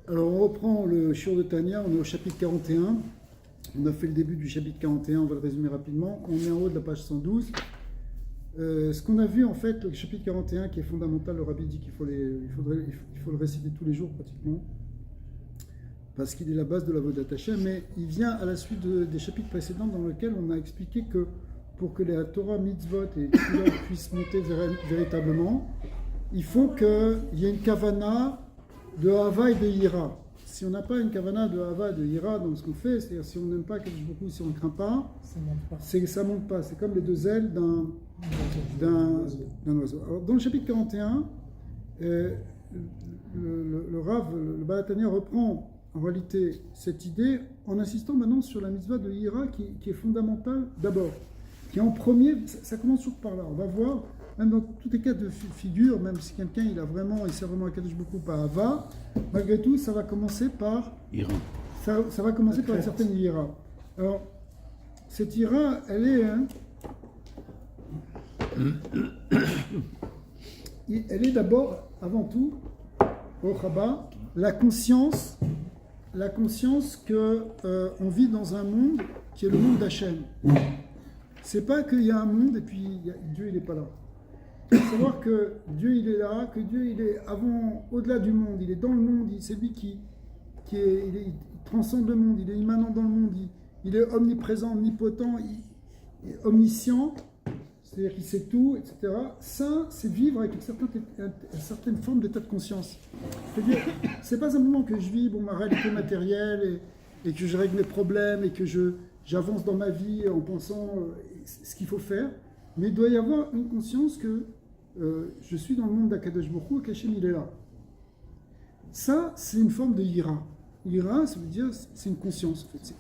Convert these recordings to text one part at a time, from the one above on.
Alors on reprend le Shiur de Tanya, on est au chapitre 41. On a fait le début du chapitre 41, on va le résumer rapidement. On est en haut de la page 112. Ce qu'on a vu en fait, le chapitre 41 qui est fondamental, le rabbi dit qu'il faut, il faut le réciter tous les jours pratiquement, parce qu'il est la base de la Vodat Hashem, mais il vient à la suite des chapitres précédents dans lesquels on a expliqué que pour que la Torah, Mitzvot et Tfilah puissent monter véritablement, il faut qu'il y ait une kavana de Hava et de Hira. Si on n'a pas une kavana de Hava et de Hira dans ce qu'on fait, c'est-à-dire si on n'aime pas quelque chose beaucoup, si on ne craint pas, ça monte pas. C'est comme les deux ailes d'un oiseau. Alors, dans le chapitre 41, le Rav, le Baal HaTanya reprend en réalité cette idée en insistant maintenant sur la mitzvah de Hira qui est fondamentale d'abord, qui est en premier, ça commence toujours par là. On va voir, même dans tous les cas de figure, même si quelqu'un il sert vraiment à Kadosh beaucoup par Hava, malgré tout, ça va commencer par Hira. Ça va commencer par une certaine Hira. Alors, cette Hira, elle est d'abord, avant tout, au Chabad, la conscience que on vit dans un monde qui est le monde d'Hachem. C'est pas qu'il y a un monde et puis Dieu il n'est pas là. Il faut savoir que Dieu il est là, que Dieu il est avant, au-delà du monde, il est dans le monde, c'est lui il transcende le monde, il est immanent dans le monde, il est omniprésent, omnipotent, il est omniscient, c'est-à-dire qu'il sait tout, etc. Ça, c'est vivre avec une certaine forme d'état de conscience. C'est-à-dire, c'est pas simplement que je vis ma réalité matérielle et que je règle mes problèmes et que j'avance dans ma vie en pensant ce qu'il faut faire, mais il doit y avoir une conscience que je suis dans le monde d'Akadosh Baruch Hu, qu'Hachem il est là. Ça, c'est une forme de Hira. Hira, ça veut dire, c'est une conscience. En fait.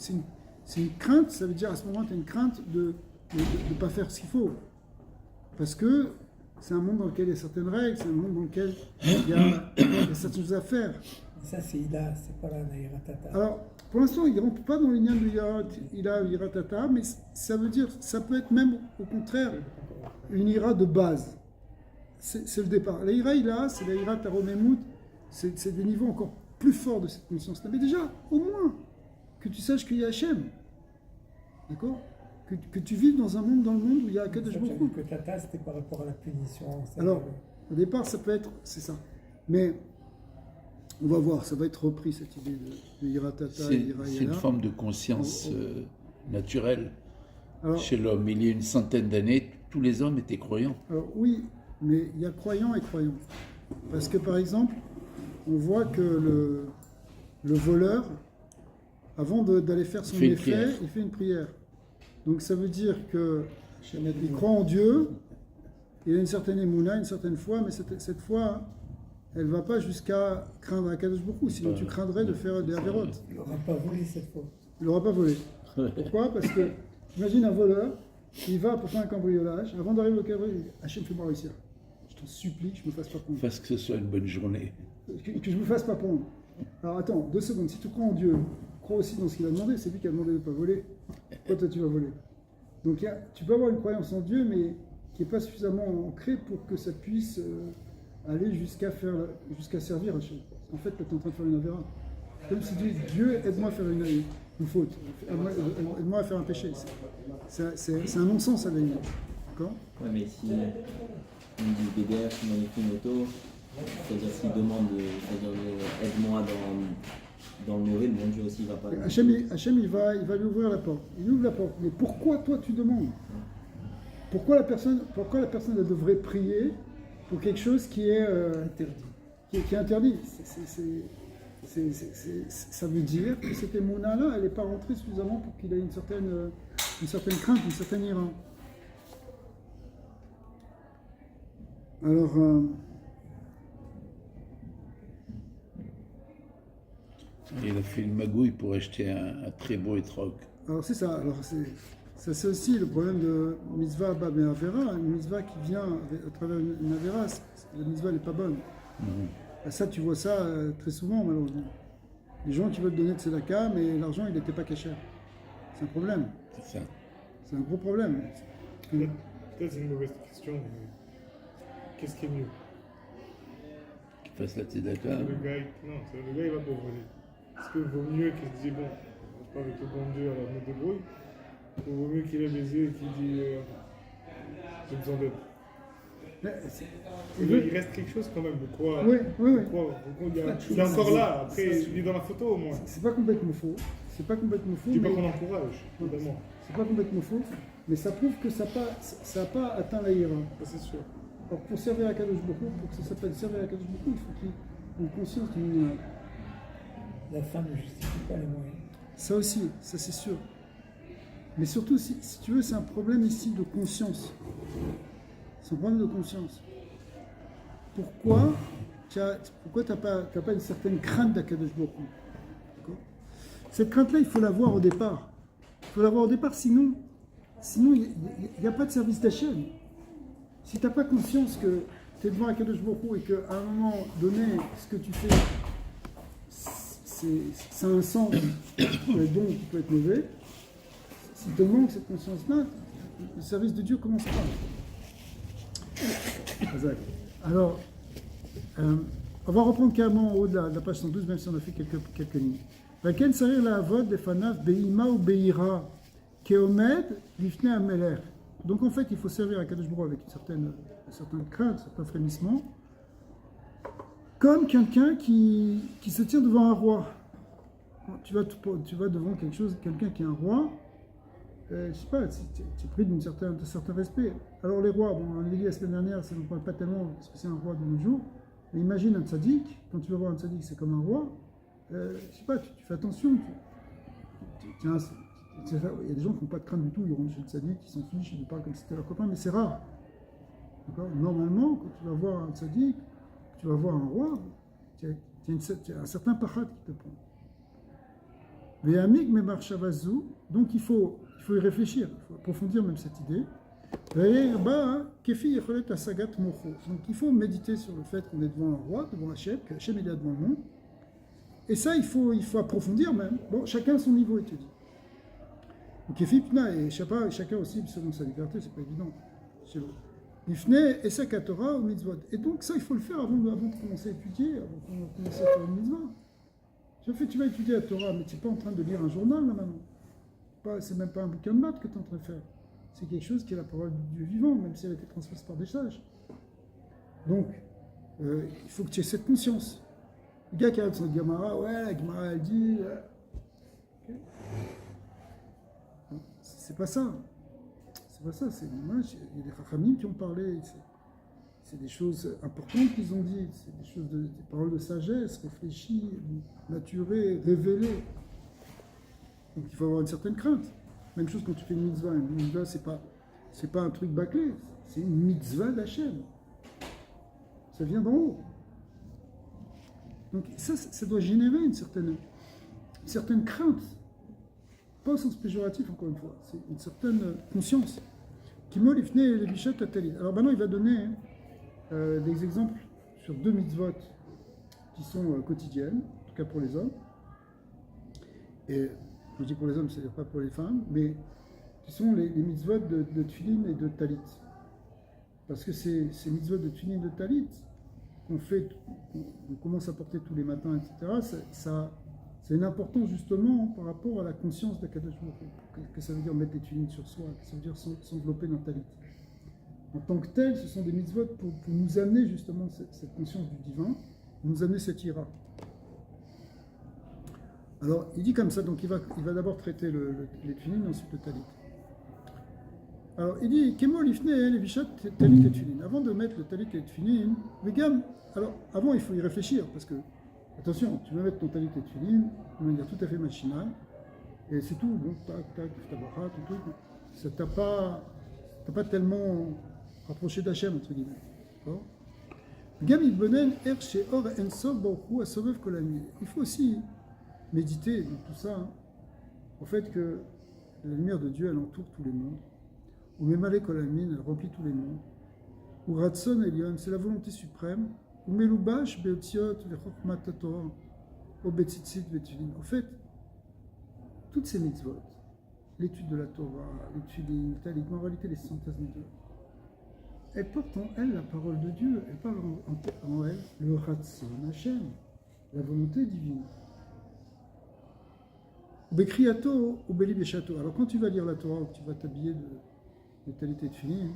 C'est une crainte, ça veut dire à ce moment, tu as une crainte de ne pas faire ce qu'il faut. Parce que c'est un monde dans lequel il y a certaines règles, c'est un monde dans lequel il y a certaines choses à faire. Ça, c'est Ida, c'est pas la Naïra Tata. Alors, pour l'instant, il ne rentre pas dans le lien de Ira Tata, mais ça veut dire, ça peut être même, au contraire, une Ira de base. C'est le départ. La Ira Ila, c'est la Ira Taromemut, c'est des niveaux encore plus forts de cette conscience-là. Mais déjà, au moins, que tu saches qu'il y a Hachem. D'accord ? Que tu vives dans un monde où il y a Kadosh Baruch Hu. Que Tata, c'était par rapport à la punition. Alors, au départ, ça peut être, c'est ça. Mais on va voir, ça va être repris cette idée de Ira Tata. C'est une forme de conscience naturelle chez l'homme. Il y a une centaine d'années, tous les hommes étaient croyants. Alors oui, mais il y a croyants et croyants. Parce que par exemple, on voit que le voleur, avant d'aller faire son méfait, il fait une prière. Donc ça veut dire qu'il croit en Dieu, il a une certaine émouna, une certaine foi, mais cette foi, elle ne va pas jusqu'à craindre Akadosh Baruch Hu, sinon tu craindrais de faire des avérotes. Il n'aura pas volé cette fois. Il n'aura pas volé. Pourquoi ? Parce que, imagine un voleur, il va pour faire un cambriolage, avant d'arriver au cambriolage, il dit « Hachem, fais-moi réussir. Je t'en supplie que je ne me fasse pas prendre. » Parce que ce soit une bonne journée. Que je ne me fasse pas prendre. Alors attends, 2 secondes, si tu crois en Dieu, crois aussi dans ce qu'il a demandé, c'est lui qui a demandé de ne pas voler. Pourquoi toi tu vas voler ? Donc tu peux avoir une croyance en Dieu, mais qui n'est pas suffisamment ancrée pour que ça puisse aller jusqu'à servir Hachem. En fait, tu es en train de faire une avéra. Comme si tu dis, Dieu, aide-moi à faire une faute, aide-moi à faire un péché. C'est un non-sens à la limite. D'accord ? Ouais, mais si on dit BDF, on manipule une auto, c'est-à-dire s'il demande, aide-moi dans le mauvais, le bon Dieu aussi va pas. Hachem, il va lui ouvrir la porte. Il ouvre la porte. Mais pourquoi toi tu demandes ? Pourquoi la personne elle devrait prier pour quelque chose qui est interdit. Ça veut dire que cette émouna-là, elle n'est pas rentrée suffisamment pour qu'il ait une certaine crainte, une certaine ira. Alors, il a fait une magouille pour acheter un très beau étroc. Alors c'est ça. Alors c'est aussi le problème de mitzvah Abba Ben Avera, une mitzvah qui vient à travers une Avera, la mitzvah n'est pas bonne. Mm-hmm. Ça, tu vois ça très souvent, malheureusement. Les gens qui veulent donner de tzedaka, mais l'argent, il n'était pas caché. C'est un problème. C'est ça. C'est un gros problème. Peut-être c'est une mauvaise question, mais qu'est-ce qui est mieux ? fasse la tzedaka. Le gars, il va pour voler. Est-ce que vaut mieux qu'il se dise, bon, je parle avec le bon Dieu, alors je me débrouille, ou vaut mieux qu'il ait les yeux et qu'il dit, j'ai besoin d'aide. Il reste quelque chose quand même de quoi. Oui. Il est encore là, après il est dans la photo au moins. C'est pas complètement faux. C'est pas complètement faux. Je dis pas qu'on encourage, évidemment. C'est pas complètement faux, mais ça prouve que ça n'a pas atteint la hiérarchie. Ça, c'est sûr. Alors pour servir à Kadosh Baruch Hu, pour que ça s'appelle servir à Kadosh Baruch Hu, il faut qu'il ait une conscience du minimum. La fin ne justifie pas les moyens. Ça aussi, ça c'est sûr. Mais surtout, si tu veux, c'est un problème ici de conscience. C'est un problème de conscience. Pourquoi tu n'as pas une certaine crainte d'Akadosh Baruch Hu? D'accord? Cette crainte-là, il faut l'avoir au départ. Il faut l'avoir au départ, sinon il n'y a pas de service d'Hachem. Si tu n'as pas conscience que tu es devant Akadosh Baruch Hu et qu'à un moment donné, ce que tu fais, ça a un sens, qui peut être bon, qui peut être mauvais, si tu te manques cette conscience-là, le service de Dieu commence pas. Alors, on va reprendre carrément en haut de la page 112, même si on a fait quelques lignes. Vaken sarir la avod de fanav beima ou beira keomed lifne ameler. Donc en fait, il faut servir à Kadosh Baruch Hu avec une certaine crainte, un certain frémissement, comme quelqu'un qui se tient devant un roi. Tu vas devant quelqu'un qui est un roi. Je sais pas, tu es pris d'un certain respect. Alors les rois, on l'a dit la semaine dernière, ça ne parle pas tellement parce que c'est un roi de nos jours, mais imagine un tzaddik, quand tu vas voir un tzaddik, c'est comme un roi, je sais pas, tu fais attention. Il y a des gens qui n'ont pas de crainte du tout, ils rentrent chez le tzaddik, ils s'en fichent, ils lui parlent comme si c'était leur copain, mais c'est rare. Normalement, quand tu vas voir un tzaddik, tu vas voir un roi, tu as un certain pachat qui te prend. Donc il faut y réfléchir, il faut approfondir même cette idée. Donc il faut méditer sur le fait qu'on est devant un roi, devant Hachem, que Hachem est là devant le monde. Et ça, il faut approfondir même. Bon, chacun à son niveau étudie. Donc et chacun aussi selon sa liberté, c'est pas évident. Et donc ça, il faut le faire avant de commencer à étudier, avant de commencer à faire une mitzvah. Tu vas étudier la Torah, mais tu n'es pas en train de lire un journal là maintenant. C'est même pas un bouquin de maths que tu es en train de faire. C'est quelque chose qui est la parole du Dieu vivant, même si elle a été transmise par des sages. Donc, il faut que tu aies cette conscience. Le gars qui a son Gemara, la Gemara elle dit. Okay. C'est pas ça. C'est pas ça. Il y a des Chachamim qui ont parlé. C'est des choses importantes qu'ils ont dit. C'est des paroles de sagesse, réfléchies, maturées, révélées. Donc il faut avoir une certaine crainte. Même chose quand tu fais une mitzvah. Une mitzvah, c'est pas un truc bâclé. C'est une mitzvah d'Hachem. Ça vient d'en haut. Donc ça doit générer une certaine crainte. Pas au sens péjoratif, encore une fois. C'est une certaine conscience. Kimo lifne levishat atalit. Alors maintenant, il va donner des exemples sur 2 mitzvot qui sont quotidiennes, en tout cas pour les hommes. Et je dis pour les hommes, c'est-à-dire pas pour les femmes, mais qui sont les mitzvot de tefillin et de talit. Parce que ces mitzvot de tefillin et de talit qu'on commence à porter tous les matins, etc., ça une importance justement par rapport à la conscience d'Akadosh Baruch Hu. Que ça veut dire mettre des tefillin sur soi, que ça veut dire s'envelopper dans talit. En tant que tel, ce sont des mitzvot pour nous amener justement cette conscience du divin, nous amener cette ira. Alors, il dit comme ça, donc il va d'abord traiter les tefillin, ensuite le talit. Alors, il dit, Kemo lifne levishat talit et tefillin. Avant de mettre le talit et le tefillin, vegam, alors, avant, il faut y réfléchir, parce que, attention, tu vas mettre ton talit et le tefillin de manière tout à fait machinale, et c'est tout, bon, tac, tabarat, tout, ça t'as pas tellement rapproché d'Hachem, entre guillemets. D'accord? Il faut aussi méditer dans tout ça, au fait que la lumière de Dieu, elle entoure tous les mondes. Ou Memale Kolamin, elle remplit tous les mondes. Ou Ratson Elion, c'est la volonté suprême. Ou Melubash Beotziot Vechokmat Torah, ou Betzitzit Betulin. En fait, toutes ces mitzvot, l'étude de la Torah, l'étude de la en réalité les synthèses de Dieu. elle porte en elle la parole de Dieu, elle parle en elle le Ratson Hashem, la volonté divine. Bekriato ou Beli Beshato. Alors quand tu vas lire la Torah, tu vas t'habiller de talité de fini,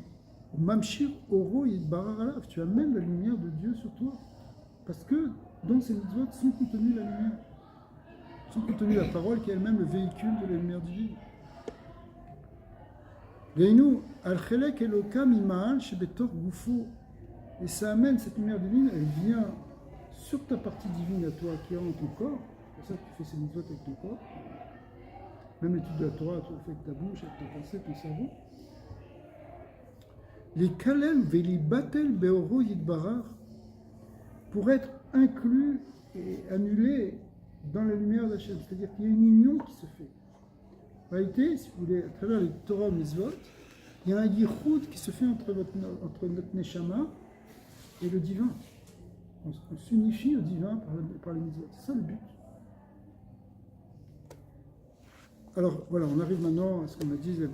ou Mamshir Oro Yidbarar Alav, tu amènes la lumière de Dieu sur toi. Parce que dans ces mitzvot sont contenues la lumière, sont contenues la parole qui est elle-même le véhicule de la lumière divine. Gaïnou, Al-Chelek Elokam Imaal Shebetor Goufo. Et ça amène cette lumière divine, elle vient sur ta partie divine à toi qui est en ton corps. C'est pour ça que tu fais ces mitzvot avec ton corps. Même l'étude de la Torah, tu le fais avec ta bouche, avec ta pensée, ton cerveau. Les Kalem Veli Batel Beoro Yidbarar, pour être inclus et annulé dans la lumière d'Hachem. C'est-à-dire qu'il y a une union qui se fait. En réalité, si vous voulez, à travers les Torah Mitzvot, il y a un yichud qui se fait entre notre Neshama et le divin. On s'unifie au divin par les Mitzvot. C'est ça le but. Alors voilà, on arrive maintenant à ce qu'on a dit, les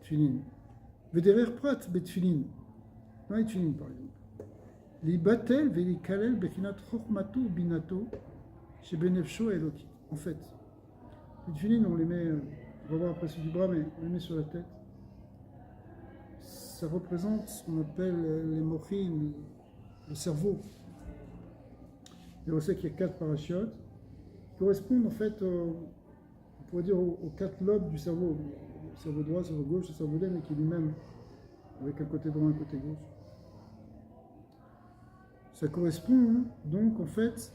Tfilin. Vederer Prat, Betfilin. Dans les Tfilin, par exemple. Les Batel, Veli Kalel, Bechinat Chochmato, Binato, chez Benefsho et Eloki. En fait, les Tfilin, on les met, on va voir après ceux du bras, mais on les met sur la tête. Ça représente ce qu'on appelle les mochim, le cerveau. Et on sait qu'il y a 4 parachutes qui correspondent en fait, on pourrait dire aux 4 lobes du cerveau. Le cerveau droit, le cerveau gauche, le cerveau droit, mais qui est lui-même avec un côté droit et un côté gauche. Ça correspond donc en fait,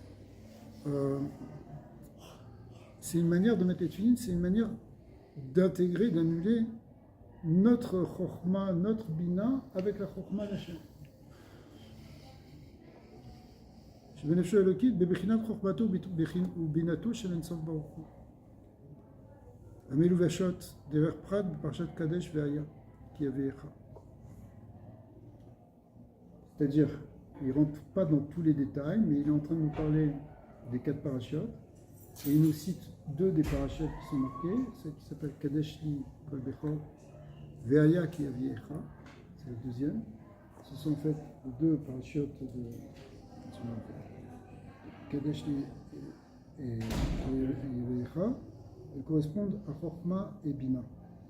c'est une manière de mettre les tefilin, c'est une manière d'intégrer, d'annuler notre chokhma, notre bina avec la chokhma d'Hachem. שבנפשו האלוקית בבחינת חוכמתו ובינתו של אינסוף ברוך הוא. המלובשות דרך פרט בפרשת קדש והיה כי יביאך. C'est-à-dire, il ne rentre pas dans tous les détails, mais il est en train de nous parler des 4 parachutes. Et il nous cite 2 des parachutes qui sont marqués, celle qui s'appelle Kadesh li kol bechor ve'aya ki yaviecha, c'est le deuxième. Ce sont en fait les 2 parachutes de Kadesh li et yaviecha. Elles correspondent à Chokhma et Bina.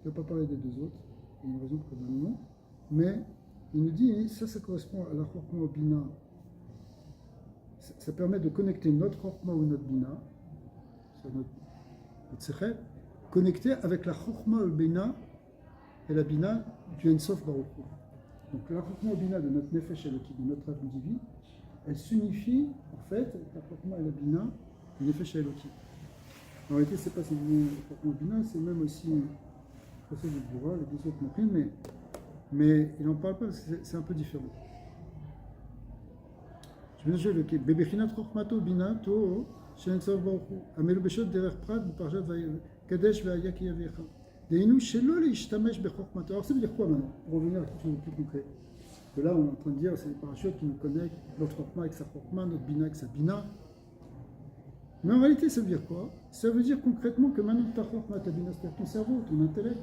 Je ne vais pas parler des 2 autres, il y a une raison probablement, mais il nous dit, ça correspond à la Chokhma ou Bina. Ça permet de connecter notre Chokhma ou notre Bina, notre Sechet, connecté avec la Chokhma ou Bina et la Bina du Ensof Baruch Hu. Donc la Chokhma ou Bina de notre Nefesh Eloki, de notre âme divine, elle s'unifie en fait avec la Chokhma et la Bina du Nefesh Eloki. En réalité, ce n'est pas simplement la Chokhma ou Bina, c'est même aussi le procès du Bura, les 2 autres mochim, mais il n'en parle pas parce que c'est un peu différent. Je vais dire le Bebechinat Chokhmato Binato Shenetzov Baruchu Amelu Beshot Derer Prat Parjat Kadesh Ve'aya Ki Yavecha Deinu Shelo Leishtamesh Bechokhmato. Alors ça veut dire quoi maintenant? Pour revenir à quelque chose de plus concret. Que là on est en train de dire c'est les parachutes qui nous connectent notre Chokhma avec sa Chokhma, notre Bina avec sa Bina. Mais en réalité ça veut dire quoi? Ça veut dire concrètement que maintenant ta Chokhma, ta Bina, c'est-à-dire ton cerveau, ton intellect,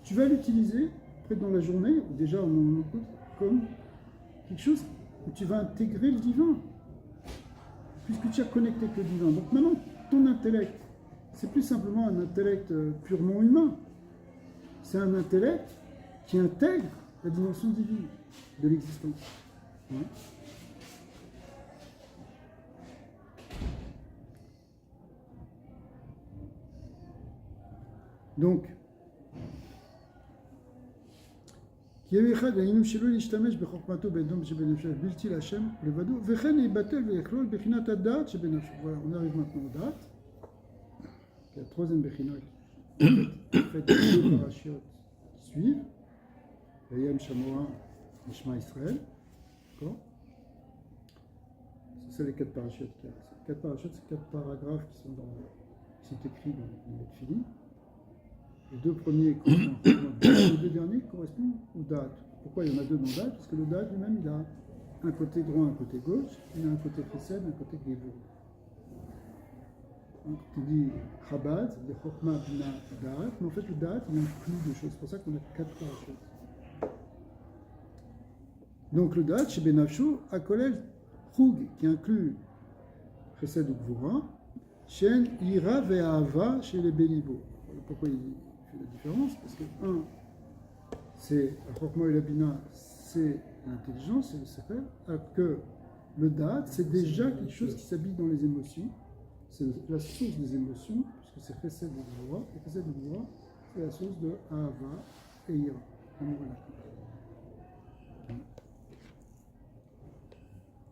tu vas l'utiliser dans la journée, ou déjà on écoute, comme quelque chose où tu vas intégrer le divin, puisque tu es connecté avec le divin. Donc maintenant, ton intellect, c'est plus simplement un intellect purement humain. C'est un intellect qui intègre la dimension divine de l'existence. Ouais. Donc, כי יהיה אחד, היינו שלא להשתמש בחוכמתו באדום שבנפשו, בלתי להשם לבדו, וכן להיבטל ויכלול בחינת הדעת שבנפשו. Voilà, on arrive maintenant aux dates. La 3e bechina, en fait, 2 parachutes qui suivent. Vayem Shamoa et Shema Israël. D'accord? C'est les 4 parachutes qu'il y a. 4 parachutes, c'est 4 paragraphes qui sont écrits dans le Tfilin. Les 2 premiers correspondent, les 2 derniers correspondent aux dates. Pourquoi il y en a 2 dans date? Parce que le date lui-même, il a un côté droit, un côté gauche, il a un côté chesed, un côté gevur. Quand on dit Chabad, ça veut dire Chokhma, Bina, Da'at, mais en fait le Da'at, il inclut 2 choses. C'est pour ça qu'on a 4 parachutes. Donc le date chez Benafsho, Akolel Chug, qui inclut Chesed ou Gvura, Shen Ira Ve'ava chez les Bélibo. Pourquoi il fait la différence? Parce que, un, c'est Chokma et la Bina, c'est l'intelligence, c'est le secret, alors que le date, c'est déjà quelque chose qui s'habille dans les émotions, c'est la source des émotions, puisque c'est Chesed ou Gvura, et Chesed ou Gvura, c'est la source de Ahava et Ira. Amour et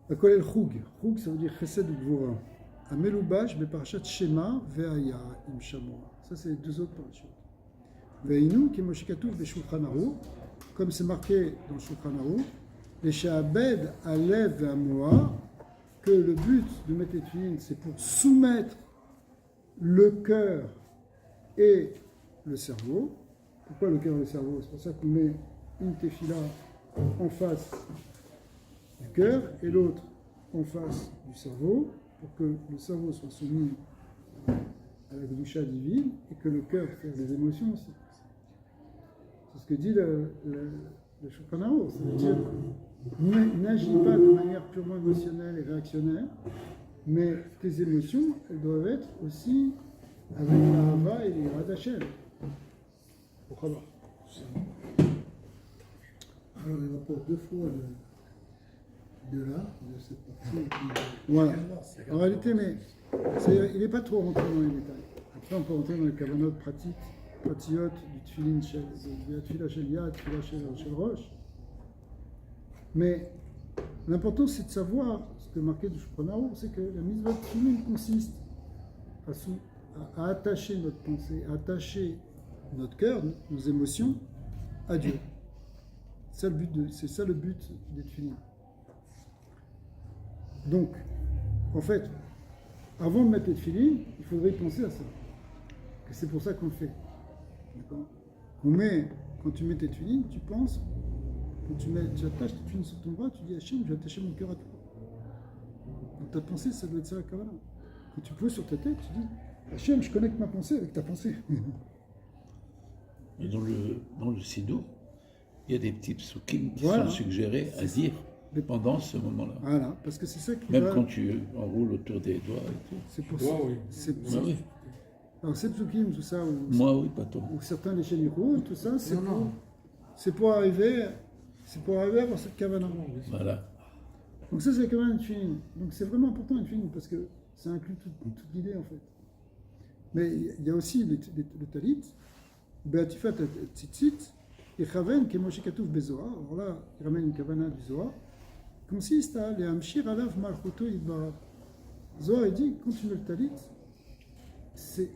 la Akolel Chug, Chug ça veut dire Chesed ou Gvura. Amelubash beparashat Shema ve'aya im Shamoa. Ça c'est les deux autres parachutes. Ve'inu ki moshikatuf be'shulchan aruch, comme c'est marqué dans le Shulchan Aruch, les she'abed alev ve'amoa, que le but de mettre les tefillin c'est pour soumettre le cœur et le cerveau. Pourquoi le cœur et le cerveau? C'est pour ça qu'on met une tefila en face du cœur et l'autre en face du cerveau, pour que le cerveau soit soumis à la Kedusha divine et que le cœur fasse des émotions aussi. C'est ce que dit le Shulchan Aruch, c'est-à-dire n'agis pas de manière purement émotionnelle et réactionnaire, mais tes émotions, elles doivent être aussi avec l'Ahava et l'Ira d'Hashem. Pourquoi pas? Alors, il rapporte deux fois de cette partie. Voilà. En réalité, mais il n'est pas trop rentré dans les détails. Après, on peut rentrer dans les kavanotes pratiques, pratiotes du tefillin de la tefila shel yad, tefila shel rosh. Mais l'important, c'est de savoir, ce que marqué du Shulchan Aruch, c'est que la mitzvah de tefillin consiste à attacher notre pensée, à attacher notre cœur, nos émotions, à Dieu. C'est ça le but des tefillin. Donc, en fait, avant de mettre les tefillin, il faudrait penser à ça. Que c'est pour ça qu'on le fait. D'accord? Quand tu mets tes tefillin, tu penses, quand tu attaches tes tefillin sur ton bras, tu dis Hachem, je vais attacher mon cœur à toi. Donc ta pensée, ça doit être ça la Kavala. Quand tu poses sur ta tête, tu dis Hachem, je connecte ma pensée avec ta pensée. Et dans le Siddur, il y a des petits psukim qui Voilà. sont suggérés à dire pendant ce moment-là. Voilà, parce que c'est ça qui Même va... quand tu enroules autour des doigts et tout. C'est pour Ouais, ça. oui. Ah oui. Alors, c'est psukim, tout ça, Moi, oui, pas toi. ou certains les chaînes rouges, tout ça, Non. c'est pour arriver à avoir cette kavana. Voilà. Donc ça, c'est la kavana de tefillin. Donc c'est vraiment important une tefillin parce que ça inclut toute l'idée en fait. Mais il y a aussi le talit, beatifat tzitzit, et chaven kemoshe katouf bezohar. Alors là, il ramène une kavana du Zohar, consiste à les hamshir alav malchuto yidbarach. Zohar il dit quand tu mets le talit, c'est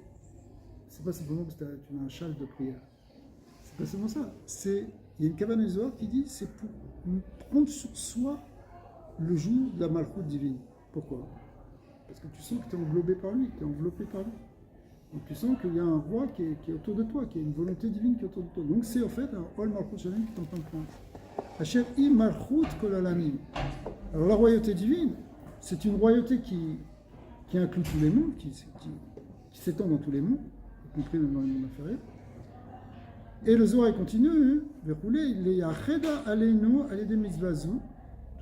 pas simplement parce que tu mets un châle de prière. C'est pas seulement ça. Il y a une kavana du Zohar qui dit c'est pour prendre sur soi le jour de la malchoute divine. Pourquoi? Parce que tu sens que tu es englobé par lui, tu es enveloppé par lui. Donc tu sens qu'il y a un roi qui est autour de toi, qu'il y a une volonté divine qui est autour de toi. Donc c'est en fait un Ol Malchut Shalem qui est en train de prendre. Hachem I Malchut Kol Alamim. Alors la royauté divine, c'est une royauté qui inclut tous les mondes, qui s'étend dans tous les mondes, y compris même dans les mondes inférieurs. Et le Zohar continue, il est Acheda Aleinu Alede Mitzvazu.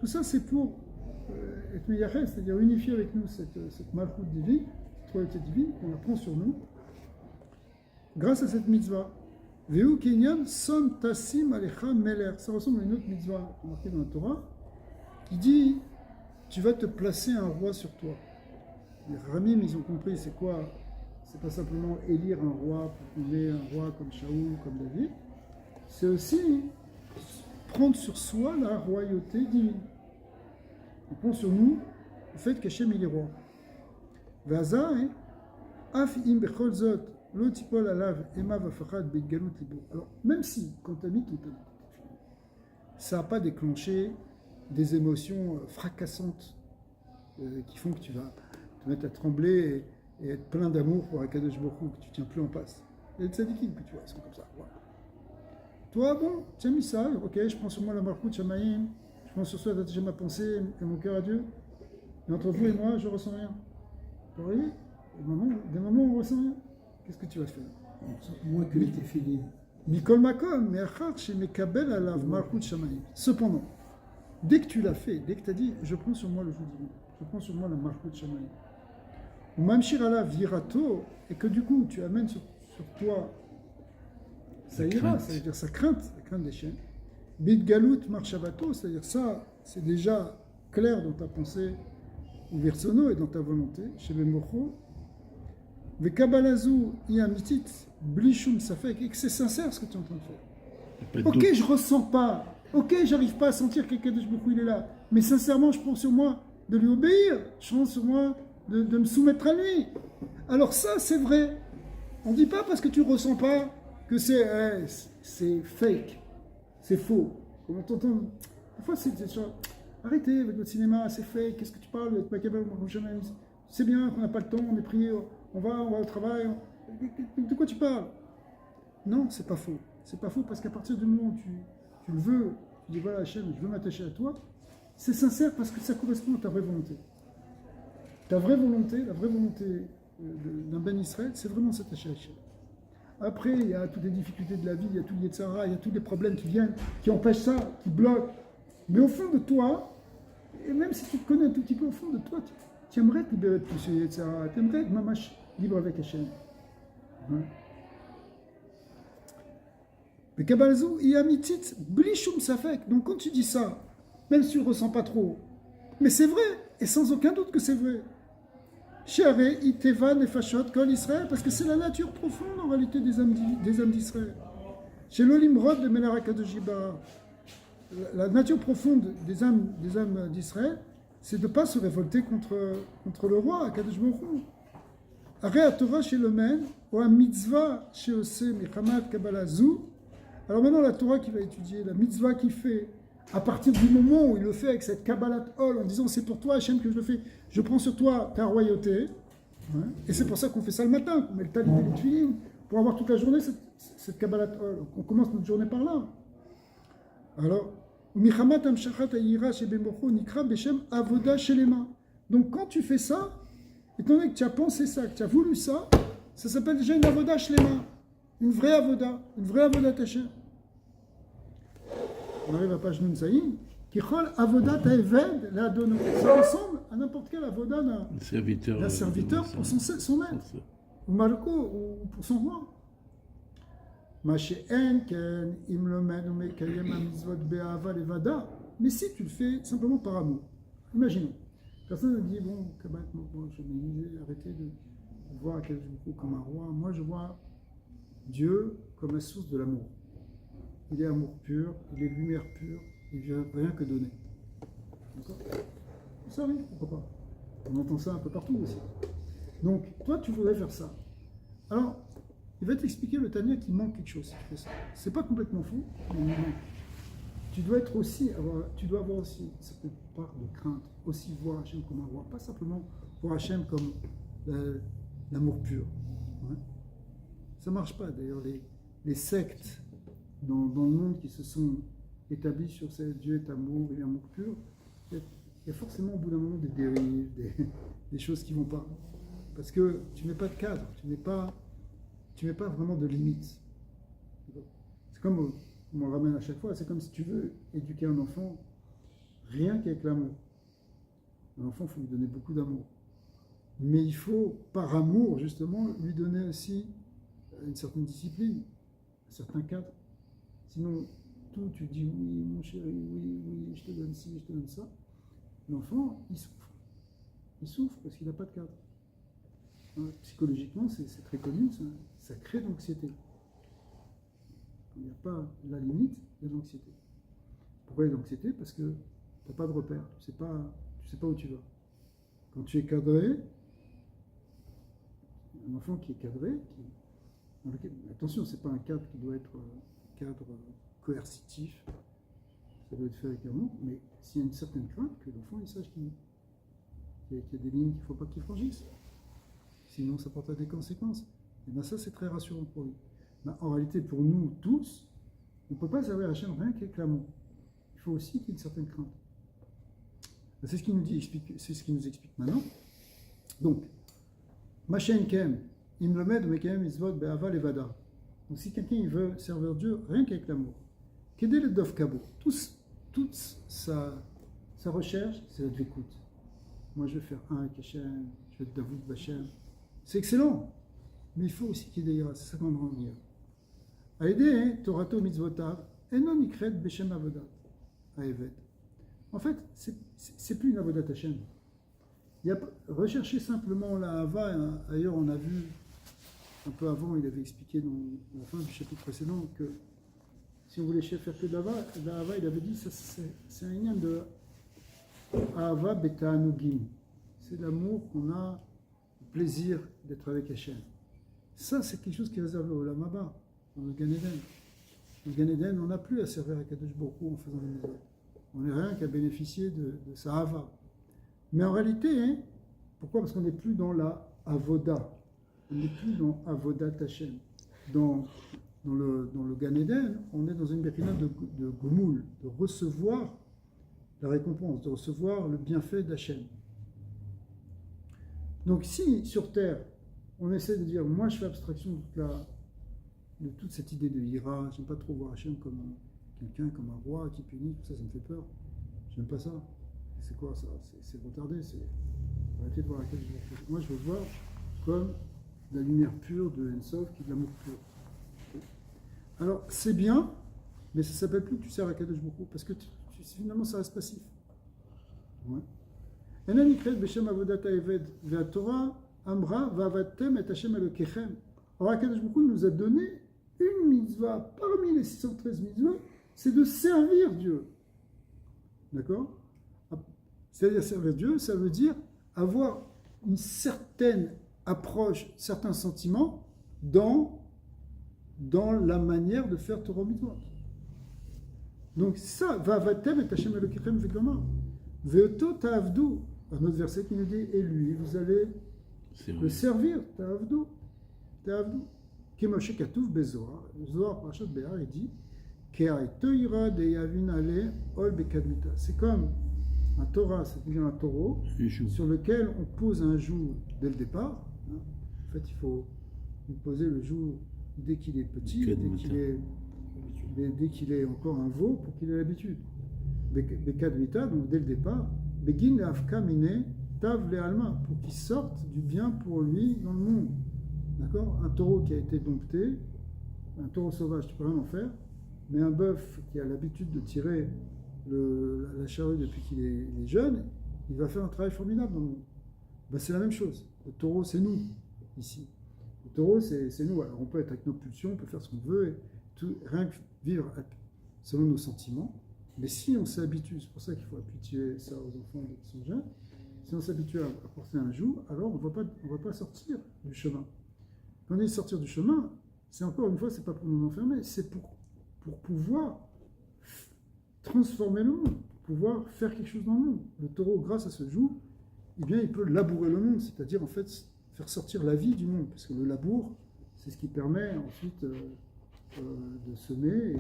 Tout ça c'est pour être meyached, c'est-à-dire unifier avec nous cette malchoute divine, cette royauté divine qu'on apprend sur nous, grâce à cette mitzvah. Veu kinyan son tassim alecha meler. Ça ressemble à une autre mitzvah marquée dans la Torah, qui dit tu vas te placer un roi sur toi. Les Ramim, ils ont compris c'est quoi. C'est pas simplement élire un roi pour qu'on ait un roi comme Shaoul, comme David. C'est aussi prendre sur soi la royauté divine. On prend sur nous le fait qu'Hachem il est roi. Alors, même si, quand tu as mis ton talit, ça n'a pas déclenché des émotions fracassantes qui font que tu vas te mettre à trembler et être plein d'amour pour Akadosh Baruch Hu, que tu ne tiens plus en passe. Il y a des tzadikim que tu vois, ils sont comme ça. Voilà. Toi, bon, tu as mis ça, ok, je prends sur moi la Malchut Shamayim, je prends sur soi d'attacher ma pensée et mon cœur à Dieu. Et entre vous et moi, je ne ressens rien. Vous voyez? Des moments où on ne ressent rien. Qu'est-ce que tu vas faire? Moins que les tefillin. Mikol makom, me'achar shemekabel alav malchut shamayim. Cependant, dès que tu l'as fait, dès que tu as dit, je prends sur moi le joug divin, je prends sur moi la Malchut Shamayim, ou Mamshir ala virato, et que du coup tu amènes sur toi, ça ira, ça veut dire sa crainte des chiens. Bid galut marshavato, c'est-à-dire ça, c'est déjà clair dans ta pensée, ou virsono et dans ta volonté, chez Bemocho. Vekabalazu yamitit blishum safek, et que c'est sincère ce que tu es en train de faire. Ok, je ressens pas. Ok, j'arrive pas à sentir que Kadosh Baruch Hu, il est là. Mais sincèrement, je prends sur moi de lui obéir. Je prends sur moi de me soumettre à lui. Alors ça, c'est vrai. On ne dit pas parce que tu ressens pas que c'est fake. C'est faux. Comme on t'entend. Des fois, c'est genre, arrêtez avec votre cinéma, c'est fake. Qu'est-ce que tu parles avec Machiavel, c'est bien qu'on n'a pas le temps, on est pris, on va au travail. De quoi tu parles? Non, c'est pas faux. C'est pas faux parce qu'à partir du moment où tu le veux, tu dis voilà Hachem, je veux m'attacher à toi, c'est sincère parce que ça correspond à ta vraie volonté. Ta vraie volonté, la vraie volonté d'un Ben Israël, c'est vraiment s'attacher à Hachem. Après, il y a toutes les difficultés de la vie, il y a tous les Yetzara, il y a tous les problèmes qui viennent, qui empêchent ça, qui bloquent. Mais au fond de toi, et même si tu te connais un tout petit peu au fond de toi, tu aimerais te libérer de tout ce Yetzara, tu aimerais être mamash libre avec Hachem. Hein? Donc quand tu dis ça, même si tu ne ressens pas trop, mais c'est vrai, et sans aucun doute que c'est vrai. Parce que c'est la nature profonde en réalité des âmes d'Israël. Chez l'Olimrod de Melarakadojiba, la nature profonde des âmes d'Israël, c'est de ne pas se révolter contre le roi, Kadosh Baruch Hu. Aré Torah chez le Men, ou un mitzvah chez Ose Mechamad Kabbalah Zou. Alors maintenant, la Torah qu'il va étudier, la mitzvah qu'il fait, à partir du moment où il le fait avec cette Kabbalat Ol, en disant c'est pour toi Hachem que je le fais, je prends sur toi ta royauté, hein, et c'est pour ça qu'on fait ça le matin, qu'on met le talit et les tuilim, pour avoir toute la journée cette Kabbalat Ol. On commence notre journée par là. Alors, donc quand tu fais ça, étant donné que tu as pensé ça, que tu as voulu ça, ça s'appelle déjà une avoda shlema, une vraie avoda Hachem. On arrive à page Nun Saïm, qui chol avoda ta'eved la dono. Ça ressemble à n'importe quel avoda d'un serviteur pour son maître, ou malko, ou pour son roi. Mais si tu le fais simplement par amour, imaginons, personne ne dit bon, je vais arrêter de voir Akadosh Baruch Hu comme un roi. Moi, je vois Dieu comme la source de l'amour. Il est amour pur, il est lumière pure, il ne vient rien que donner. D'accord? Ça oui, pourquoi pas? On entend ça un peu partout aussi. Donc, toi, tu voudrais faire ça. Alors, il va t'expliquer le Tanya qu'il manque quelque chose si tu fais ça. C'est pas complètement faux, mais il manque. Tu dois avoir aussi une certaine part de crainte, aussi voir Hachem comme un roi, pas simplement voir Hachem comme l'amour pur. Ouais. Ça ne marche pas. D'ailleurs, les sectes dans le monde qui se sont établis sur ce Dieu est amour et amour pur, il y a forcément au bout d'un moment des dérives, des choses qui ne vont pas. Parce que tu ne mets pas de cadre, tu ne mets pas vraiment de limites. C'est comme on le ramène à chaque fois, c'est comme si tu veux éduquer un enfant rien qu'avec l'amour. Un enfant, il faut lui donner beaucoup d'amour. Mais il faut, par amour, justement, lui donner aussi une certaine discipline, un certain cadre. Sinon, tout, tu dis oui, mon chéri, oui, je te donne ci, je te donne ça. L'enfant, il souffre. Il souffre parce qu'il n'a pas de cadre. Hein, psychologiquement, c'est très connu, ça crée de l'anxiété. Il n'y a pas la limite, il y a de l'anxiété. Pourquoi il y a de l'anxiété? Parce que tu n'as pas de repère, tu ne sais pas où tu vas. Quand tu es cadré, un enfant qui est cadré, attention, ce n'est pas un cadre qui doit être un cadre coercitif, ça doit être fait avec amour, mais s'il y a une certaine crainte, que l'enfant il sache qu'il y a des lignes qu'il ne faut pas qu'il franchisse. Sinon ça porte à des conséquences. Et bien ça, c'est très rassurant pour lui. Ben, en réalité, pour nous tous, on ne peut pas servir Hachem rien qu'avec l'amour. Il faut aussi qu'il y ait une certaine crainte. Ben, c'est ce qu'il nous explique maintenant. Donc, Machen Kem, Imlomed, Mekem, Izvot, Be'ava, Levada. Donc si quelqu'un il veut servir Dieu rien qu'avec l'amour, Kedé le Dof Kabo, toute sa sa recherche, c'est la dvékout. Moi, je vais faire un avec Hachem, je vais être Davout Bachem. C'est excellent, mais il faut aussi qu'il y ait des ira, c'est ça qu'on va en dire. Aïdé, Torato mitzvotav, enon ikret beshem avodat, aévet. En fait, c'est plus une avodat Hachem. Il y a rechercher simplement la hava. Ailleurs, on a vu un peu avant, il avait expliqué dans la fin du chapitre précédent que si on voulait faire que de la hava, il avait dit ça c'est un lien de hava beta anugim. C'est l'amour qu'on a, le plaisir d'être avec Hachem. Ça, c'est quelque chose qui est réservé au Olam Haba, dans le Gan Eden. Dans le Gan Eden, on n'a plus à servir à Kadosh Baruch Hu en faisant des mitzvot. On n'est rien qu'à bénéficier de sa hava. Mais en réalité, pourquoi? Parce qu'on n'est plus dans la avoda. On n'est plus dans avodat Hachem. Dans le Gan Eden, on est dans une bérina de gomoul, de recevoir la récompense, de recevoir le bienfait d'Hachem. Donc si sur Terre, on essaie de dire, moi je fais abstraction de toute cette idée de ira, j'aime pas trop voir Hachem comme quelqu'un, comme un roi qui punit, tout ça, ça me fait peur. J'aime pas ça. C'est quoi ça? C'est retardé, arrêtez de voir laquelle je veux. Moi je veux voir comme la lumière pure de Ensof qui est de l'amour pur. Alors c'est bien, mais ça ne s'appelle plus que tu sers à Kadosh Baruch Hu, parce que finalement ça reste passif. Ouais. Alors Kadosh Baruch Hu nous a donné une mitzvah parmi les 613 mitzvahs, c'est de servir Dieu. D'accord? C'est-à-dire servir Dieu, ça veut dire avoir une certaine approche, certains sentiments dans la manière de faire Torah mitzvot. Donc ça, va'avatem et Hashem Elokechem v'gomar. Ve'oto ta'avdu. Un autre verset qui nous dit, et lui, vous allez le servir, ta'avdu. Ta'avdu. Kemoshe katouf bezoar. Zoar parashat Behar, il dit, ke'ai toira de yavin ale ol bekadmita. C'est comme un Torah, c'est-à-dire un taureau, sur lequel on pose un joug dès le départ. En fait, il faut poser le joug dès qu'il est petit, dès qu'il est encore un veau, pour qu'il ait l'habitude. Bekadmita, donc dès le départ, Begin afka mine tav le alma, pour qu'il sorte du bien pour lui dans le monde. D'accord? Un taureau qui a été dompté, un taureau sauvage, tu peux rien en faire, mais un bœuf qui a l'habitude de tirer la charrue depuis qu'il est jeune, il va faire un travail formidable dans le monde. Ben, c'est la même chose. Le taureau, c'est nous, ici. Le taureau, c'est nous. Alors, on peut être avec nos pulsions, on peut faire ce qu'on veut, et rien que vivre selon nos sentiments. Mais si on s'habitue, c'est pour ça qu'il faut habituer ça aux enfants qui sont jeunes, si on s'habitue à porter un joug, alors on ne va pas sortir du chemin. Quand on dit sortir du chemin, c'est encore une fois, c'est pas pour nous enfermer, c'est pour pouvoir transformer le monde, pour pouvoir faire quelque chose dans le monde. Le taureau, grâce à ce joug, eh bien, il peut labourer le monde, c'est-à-dire en fait faire sortir la vie du monde, parce que le labour, c'est ce qui permet ensuite de semer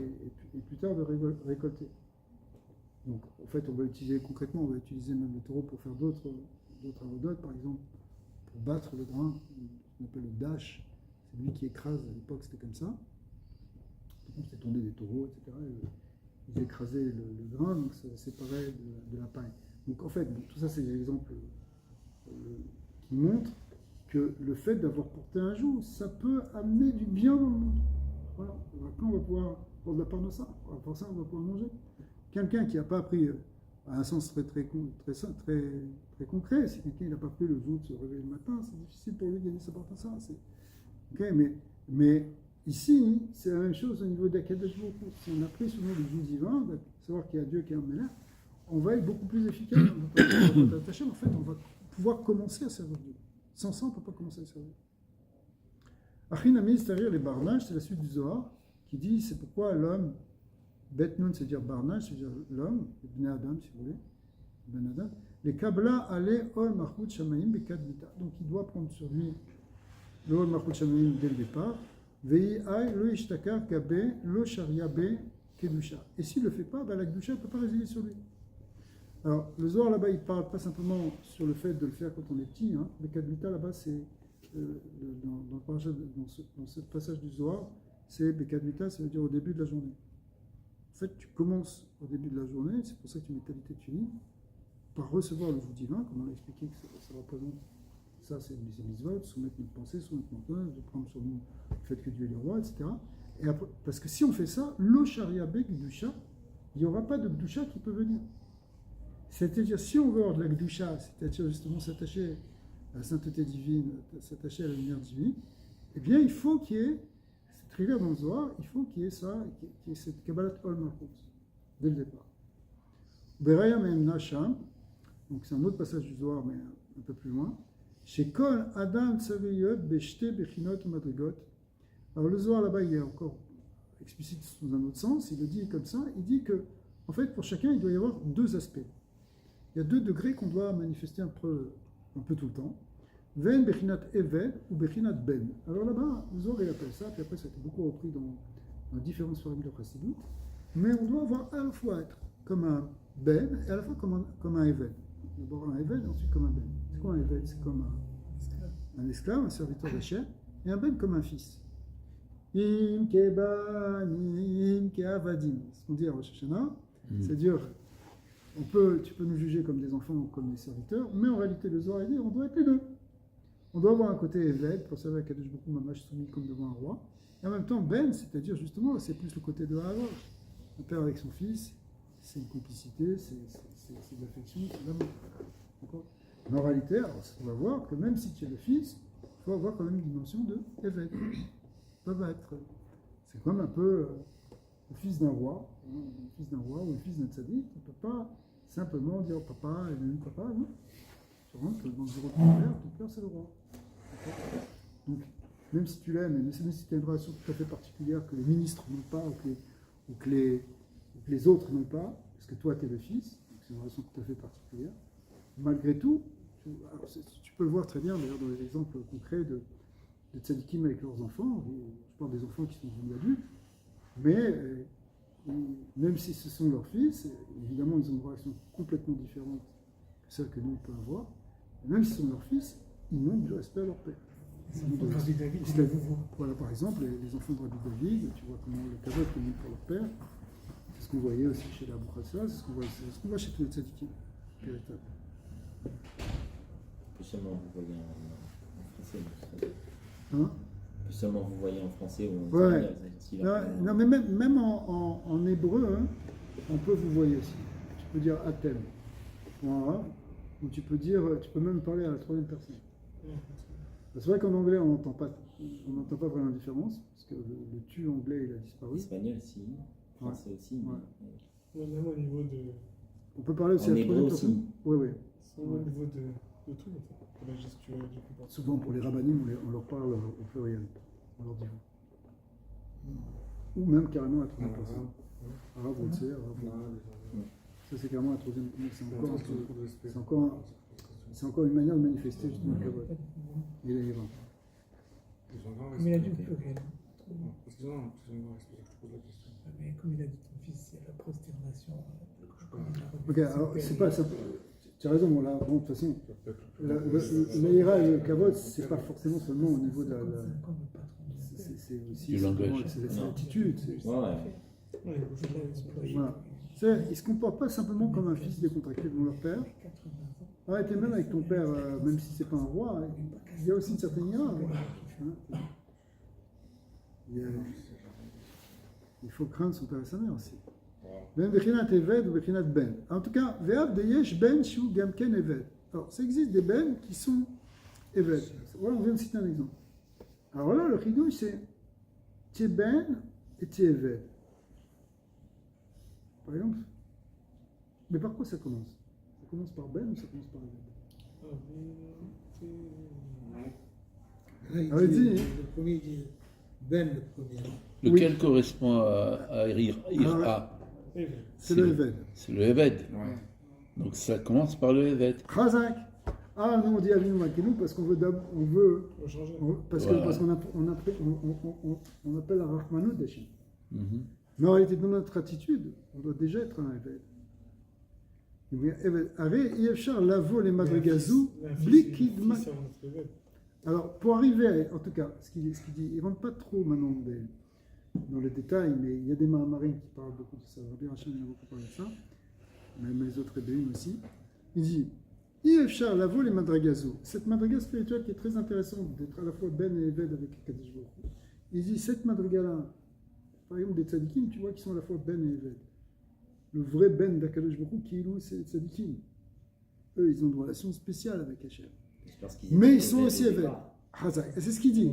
et plus tard de récolter. Donc, en fait, on va utiliser concrètement, on va utiliser même le taureau pour faire d'autres avodotes, par exemple, pour battre le grain, qu'on appelle le dash, c'est lui qui écrase, à l'époque c'était comme ça. Donc, c'était tourné des taureaux, etc. Ils écrasaient le grain, donc ça séparait de la paille. Donc, en fait, tout ça, c'est des exemples qui montrent que le fait d'avoir porté un joug, ça peut amener du bien dans le monde. Voilà. Quand on va pouvoir prendre la part de ça, pour ça, on va pouvoir manger. Quelqu'un qui n'a pas appris, à un sens très concret, si quelqu'un n'a pas pris le joug de se réveiller le matin, c'est difficile pour lui de gagner sa part de ça. Okay, mais ici, c'est la même chose au niveau d'Akadosh Baruch Hu. Si on a pris souvent le joug divin, de savoir qu'il y a Dieu qui est un Mélèche, on va être beaucoup plus efficace. En fait, on va pouvoir commencer à servir Dieu. Sans ça, on ne peut pas commencer à servir. Achinami, c'est-à-dire les barnages, c'est la suite du Zohar, qui dit c'est pourquoi l'homme, Bet Nun, c'est-à-dire barnage, c'est-à-dire l'homme, Bnei Adam, si vous voulez, Ben Adam, les Kabla ale ol Malchut Shamayim Bekad Mita. Donc il doit prendre sur lui le ol Malchut Shamayim dès le départ. Vei ay lo ishtakar kabe lo sharia be kedusha. Et s'il ne le fait pas, ben la kedusha ne peut pas résider sur lui. Alors le Zohar là-bas, il ne parle pas simplement sur le fait de le faire quand on est petit. Hein. Bekad Mita là-bas, c'est dans ce passage du Zohar, c'est Bekad Mita, ça veut dire au début de la journée. En fait, tu commences au début de la journée, c'est pour ça que tu mets qualité de fini, par recevoir le vous divin, comme on l'a expliqué que ça représente, ça c'est les mitzvot, soumettre notre pensée, soumettre notre mental, de prendre sur nous le fait que Dieu est le roi, etc. Et après, parce que si on fait ça, lo sharia be gdusha, il n'y aura pas de gdusha qui peut venir. C'est-à-dire, si on veut avoir de la gdusha, c'est-à-dire justement s'attacher à la sainteté divine, s'attacher à la lumière divine, eh bien il faut qu'il y ait, c'est très clair dans le Zohar, il faut qu'il y ait ça, qu'il y ait cette Kabbalat Ol Malchut, dès le départ. Beraya Mehem Nasham, donc c'est un autre passage du Zohar, mais un peu plus loin. Chez Kol Adam Tsaviyot Beshte Bechinot Madrigot. Alors le Zohar là-bas, il est encore explicite sous un autre sens, il le dit comme ça, il dit que, en fait, pour chacun, il doit y avoir deux aspects. Il y a 2 degrés qu'on doit manifester un peu tout le temps. Ven Bechinat Eved ou Bechinat Ben. Alors là-bas, le Zohar il appelle ça, puis après ça a été beaucoup repris dans différents formes de Chassidut. Mais on doit avoir à la fois être comme un Ben et à la fois comme un Eved. D'abord un Eved, ensuite comme un Ben. C'est quoi un Eved? C'est comme un esclave, un serviteur d'Hachem, et un Ben comme un fils. Im kebanim keavadim. C'est ce qu'on dit à Rosh Hashanah. C'est-à-dire, tu peux nous juger comme des enfants ou comme des serviteurs, mais en réalité, le Zohar dit on doit être les deux. On doit avoir un côté Eved, pour servir à Kadosh Baruch Hu Mamash soumis comme devant un roi, et en même temps Ben, c'est-à-dire justement, c'est plus le côté de Haaron. Un père avec son fils, c'est une complicité, c'est de l'affection, c'est de l'amour. D'accord? Mais en réalité, alors, on va voir que même si tu es le fils, il faut avoir quand même une dimension de Eved. C'est comme un peu le fils d'un roi, ou le fils d'un tzaddik. On ne peut pas simplement dire papa et même papa, non. Tu rentres dans le bureau de ton père c'est le roi. D'accord? Donc, même si tu l'aimes, même si tu as une relation tout à fait particulière que les ministres n'ont pas, ou que les autres n'ont pas, parce que toi tu es le fils, donc c'est une relation tout à fait particulière, malgré tout, tu peux le voir très bien d'ailleurs dans les exemples concrets de tzadikim avec leurs enfants. Je parle des enfants qui sont devenus adultes, mais même si ce sont leurs fils, évidemment ils ont une relation complètement différente que celle que nous on peut avoir. Et même si ce sont leurs fils, ils montrent du respect à leur père. Voilà, par exemple, les enfants de Rabbi David, tu vois comment le kavod est mis pour leur père. C'est ce qu'on voyait aussi chez la Boukhassa, c'est ce qu'on voit chez tous les tzadikim véritables. Plus seulement vous voyez en français. Hein? Plus seulement vous voyez en français ou en ouais. Non, mais même en hébreu, hein, on peut vous voyez aussi. Tu peux dire Atem, ou tu peux même parler à la troisième personne. C'est vrai qu'en anglais, on n'entend pas vraiment la différence, parce que le tu anglais, il a disparu. Espagnol, si. Français aussi. Ouais. Même au niveau de... On peut parler aussi à la troisième personne. Oui. Au niveau de tout, en fait. La gestuelle, du comportement. Souvent, pour les rabbinim, on leur parle au pluriel. On leur dit vous. Ou même carrément à la troisième personne. Arabe, on le sait, arabe. Ça, c'est carrément la troisième. C'est encore une manière de manifester justement le kavod. Il est vivant. Mais il a dit au pluriel. Excusez-moi, je te pose la question. Mais comme il a dit ton fils, il y a la prosternation. Ok, alors c'est pas ça. Tu as raison, bon, là, bon, de toute façon, l'Aïra et le kavod, c'est pas forcément seulement au niveau de la. C'est aussi. Du langage. C'est l'attitude. Ouais. Voilà. Ils ne se comportent pas simplement comme un fils décontracté devant leur père. Arrêtez même avec ton père, même si c'est pas un roi, il y a aussi une certaine ira. Hein. Il faut craindre son père et sa mère aussi. Ben bechinat eved ou bechinat ben. En tout cas, ve'ab deyesh ben shu gamken eved. Alors, ça existe des ben qui sont eved. Voilà, on vient de citer un exemple. Alors là, le chidouche, c'est tu es ben et tu es eved. Par exemple. Mais par quoi ça commence? Ça commence par ben ou ça commence par eved? Là, le premier dit Ben, le premier. Lequel correspond à Ira? C'est le Eved. C'est le Eved. Ouais. Donc ça commence par le Eved. Chazak. Ah non, on dit Avinu Malkeinu parce qu'on veut changer. Parce qu'on appelle la Rahmanout d'Hachem. Mais en réalité, dans notre attitude, on doit déjà être un Eved. Arrête, Yefchar lavo les madrigazou, blikid. Alors, pour arriver, en tout cas, ce qu'il dit, il ne rentre pas trop maintenant dans les détails, mais il y a des mahamarines qui parlent beaucoup de ça. Rabbi Hachem a beaucoup parlé de ça, même les autres ébéines aussi. Il dit Ifshar lavo les madragazo. Cette madraga spirituelle qui est très intéressante, d'être à la fois Ben et Eved avec Kadosh Baruch Hu. Il dit cette madraga-là, par exemple des tzadikim, tu vois, qui sont à la fois Ben et Eved. Le vrai Ben d'Akadosh Baruch Hu, qui est c'est les tzadikim. Eux, ils ont une relation spéciale avec Hachem. Mais ils sont aussi Eved. Et c'est ce qu'il dit.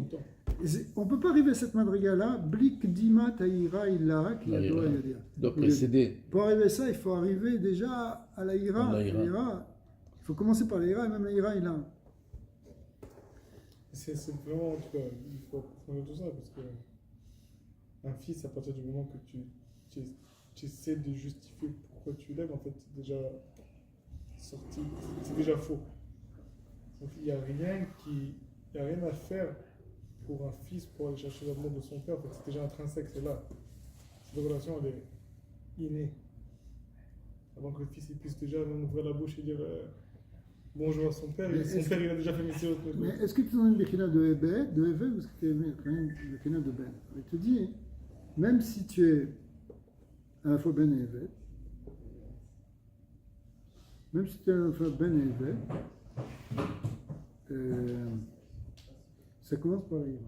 On ne peut pas arriver à cette madriga-là, blik dima taïra illa qui doit précéder. Pour arriver à ça, il faut arriver déjà à la ira. Il faut commencer par la ira, et même la ira, il a. C'est vraiment, en tout cas, il faut approfondir tout ça, parce que un fils, à partir du moment que tu essaies de justifier pourquoi tu l'aimes, en fait, c'est déjà sorti, c'est déjà faux. Donc il n'y a rien à faire pour un fils pour aller chercher l'amour de son père. En fait, c'est déjà intrinsèque, c'est là. Cette relation, elle est innée. Avant que le fils il puisse déjà même ouvrir la bouche et dire bonjour à son père, son père il a déjà fait Messieurs. Mais est-ce que tu es dans une békhina de Eved, ou est-ce que tu es dans une békhina de Ben? Il te dit, même si tu es à la fois Ben et Eved, même si tu es à la fois Ben et Eved, ça commence par l'Ira.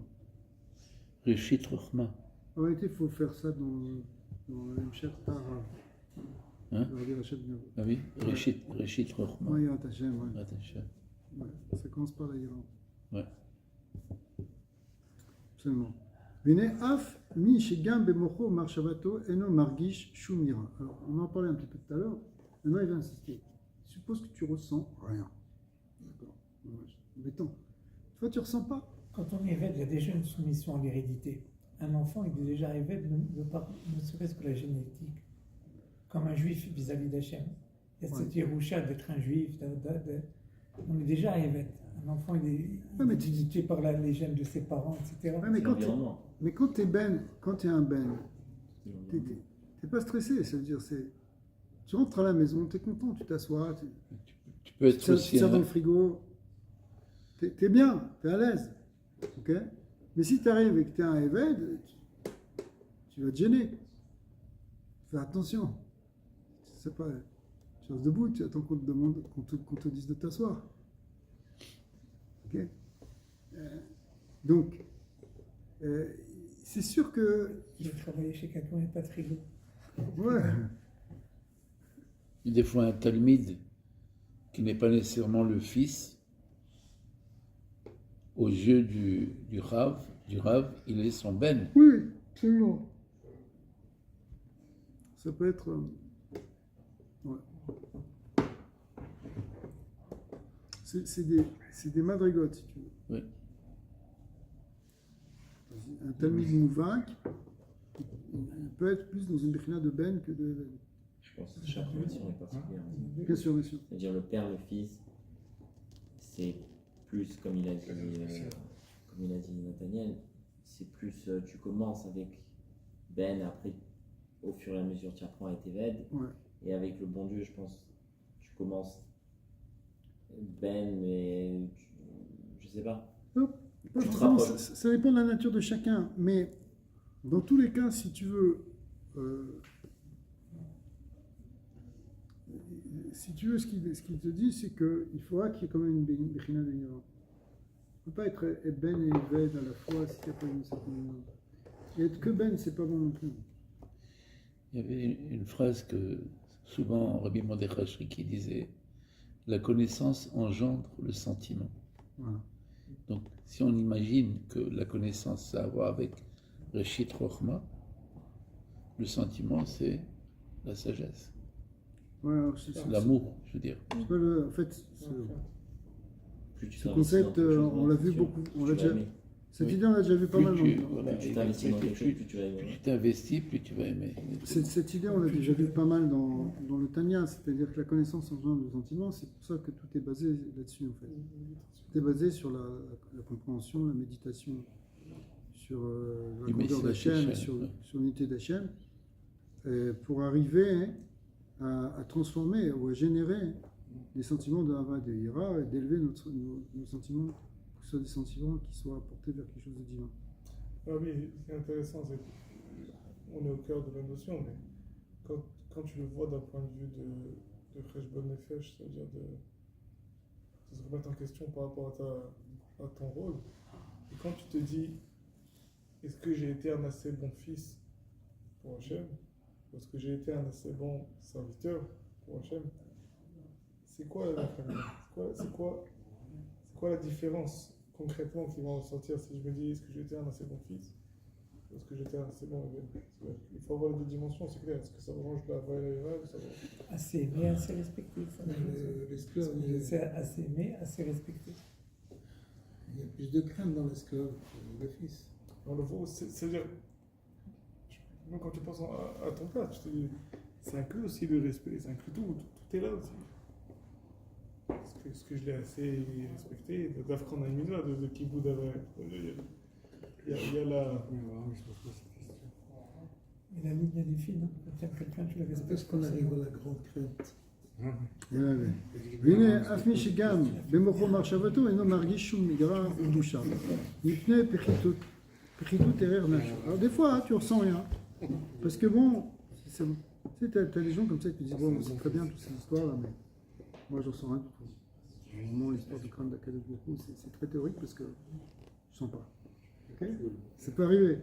Rishit Rochma. En réalité, il faut faire ça dans l'Emsher Tara. Hein? Ah oui, Rishit Rochma. Oui, Hashem, ouais. Hashem. Ouais, ça commence par l'Ira. Ouais. Absolument. Vene af mi shegam bemocho marshavato eno margish shumira. Alors, on en parlait un petit peu tout à l'heure. Maintenant, il va insister. Suppose que tu ressens rien. D'accord. Embêtant. Toi, tu ressens pas. Quand on est évêque, il y a déjà une soumission à l'hérédité. Un enfant, il est déjà évêque, ne serait-ce que la génétique, comme un juif vis-à-vis d'Hachem. Il y a cette hiéroucha d'être un juif. On est déjà évêque. Un enfant, il est éduqué par les gènes de ses parents, etc. Ouais, mais quand tu es ben, quand tu es un ben, t'es pas stressé. Ça veut dire, tu rentres à la maison, tu es content, tu t'assois, tu peux être tu sers dans le frigo, tu es bien, tu es à l'aise. Ok. Mais si tu arrives et que tu es un évêque, tu vas te gêner. Fais attention. C'est pas, tu restes debout, tu attends qu'on te demande, qu'on te dise de t'asseoir. Ok. Donc, c'est sûr que. Je travaillais chez quelqu'un, il n'y a pas de frigo. Ouais. Des fois, un talmide qui n'est pas nécessairement le fils, aux yeux du Rav, il est son ben. Oui, absolument. Ça peut être. Ouais. C'est des madrigotes, si tu veux. Oui. Un talmid mouvak, il peut être plus dans une békhina de ben que de. Je pense que chaque relation est particulière. Bien sûr, bien sûr. C'est-à-dire le père, le fils, c'est plus, comme il a dit Nathaniel, c'est plus, tu commences avec Ben, après, au fur et à mesure, tu apprends à être évêque. Ouais. Et avec le bon Dieu, je pense, tu commences Ben, mais je sais pas. Non, pas forcément, ça dépend de la nature de chacun, mais dans tous les cas, si tu veux, ce qu'il te dit, c'est qu'il faudra qu'il y ait quand même une békhina de Yira. On ne peut pas être Ben et Eved à la fois si tu n'as pas une certaine Yira. Et être que Ben, c'est pas bon non plus. Il y avait une phrase que souvent Rabbi Mordechai qui disait: la connaissance engendre le sentiment. Voilà. Donc, si on imagine que la connaissance, ça a à voir avec Reshit Rochma, le sentiment, c'est la sagesse. Ouais, c'est l'amour, je veux dire. En fait, ce concept, on l'a vu beaucoup. Cette idée, on l'a déjà vu pas mal. Plus tu t'investis dans quelque chose, plus tu vas aimer. Plus tu t'investis, plus tu vas aimer. Cette idée, on l'a déjà vu pas mal dans le Tanya, c'est-à-dire que la connaissance engendre le sentiment, c'est pour ça que tout est basé là-dessus, en fait. Tout est basé sur la compréhension, la méditation, sur la grandeur d'Hachem, sur l'unité d'Hachem, pour arriver à transformer ou à générer des sentiments de Hava, de Hira, et d'élever nos sentiments, que ce soit des sentiments qui soient apportés vers quelque chose de divin. Ah oui, c'est intéressant, on est au cœur de la notion, mais quand tu le vois d'un point de vue de Cheshbon Nefesh, c'est-à-dire de se remettre en question par rapport à ton rôle. Et quand tu te dis, est-ce que j'ai été un assez bon fils pour Hachem, ou est-ce que j'ai été un assez bon serviteur pour Hachem, c'est quoi la famille? C'est quoi la différence concrètement qui va en sortir si je me dis, est-ce que j'ai été un assez bon fils, ou est-ce que j'étais un assez bon élève? Il faut avoir les deux dimensions, c'est clair. Est-ce que ça range la vraie et la vraie, ou ça va... Assez aimé, assez respecté. Ça veut dire. L'esclave, C'est assez aimé, assez respecté. il y a plus de crainte dans l'esclave que le fils. On le voit, c'est-à-dire, même quand tu penses à ton plat, tu te dis, ça inclut aussi le respect, ça inclut tout est là aussi. Est-ce que je l'ai assez respecté? D'Afran Amina, de Kiboud Avay. Il y a la. Mais la ligne est fine, hein. Quand tu aimes quelqu'un, tu le respectes. Est-ce qu'on arrive à la grande crainte? והנה אף מי שגם במוחו מחשבתו אינו מרגיש שום מגרע ובושה מפני פחיתות ערער נפשו. Alors des fois tu ressens rien parce que bon, tu sais, t'as des gens comme ça qui te disent bon c'est très bien toutes ces histoires là mais moi je ressens rien du tout. Vraiment l'histoire du crâne d'Akadosh Baruch Hu c'est très théorique parce que je sens pas. Ok, ça peut arriver.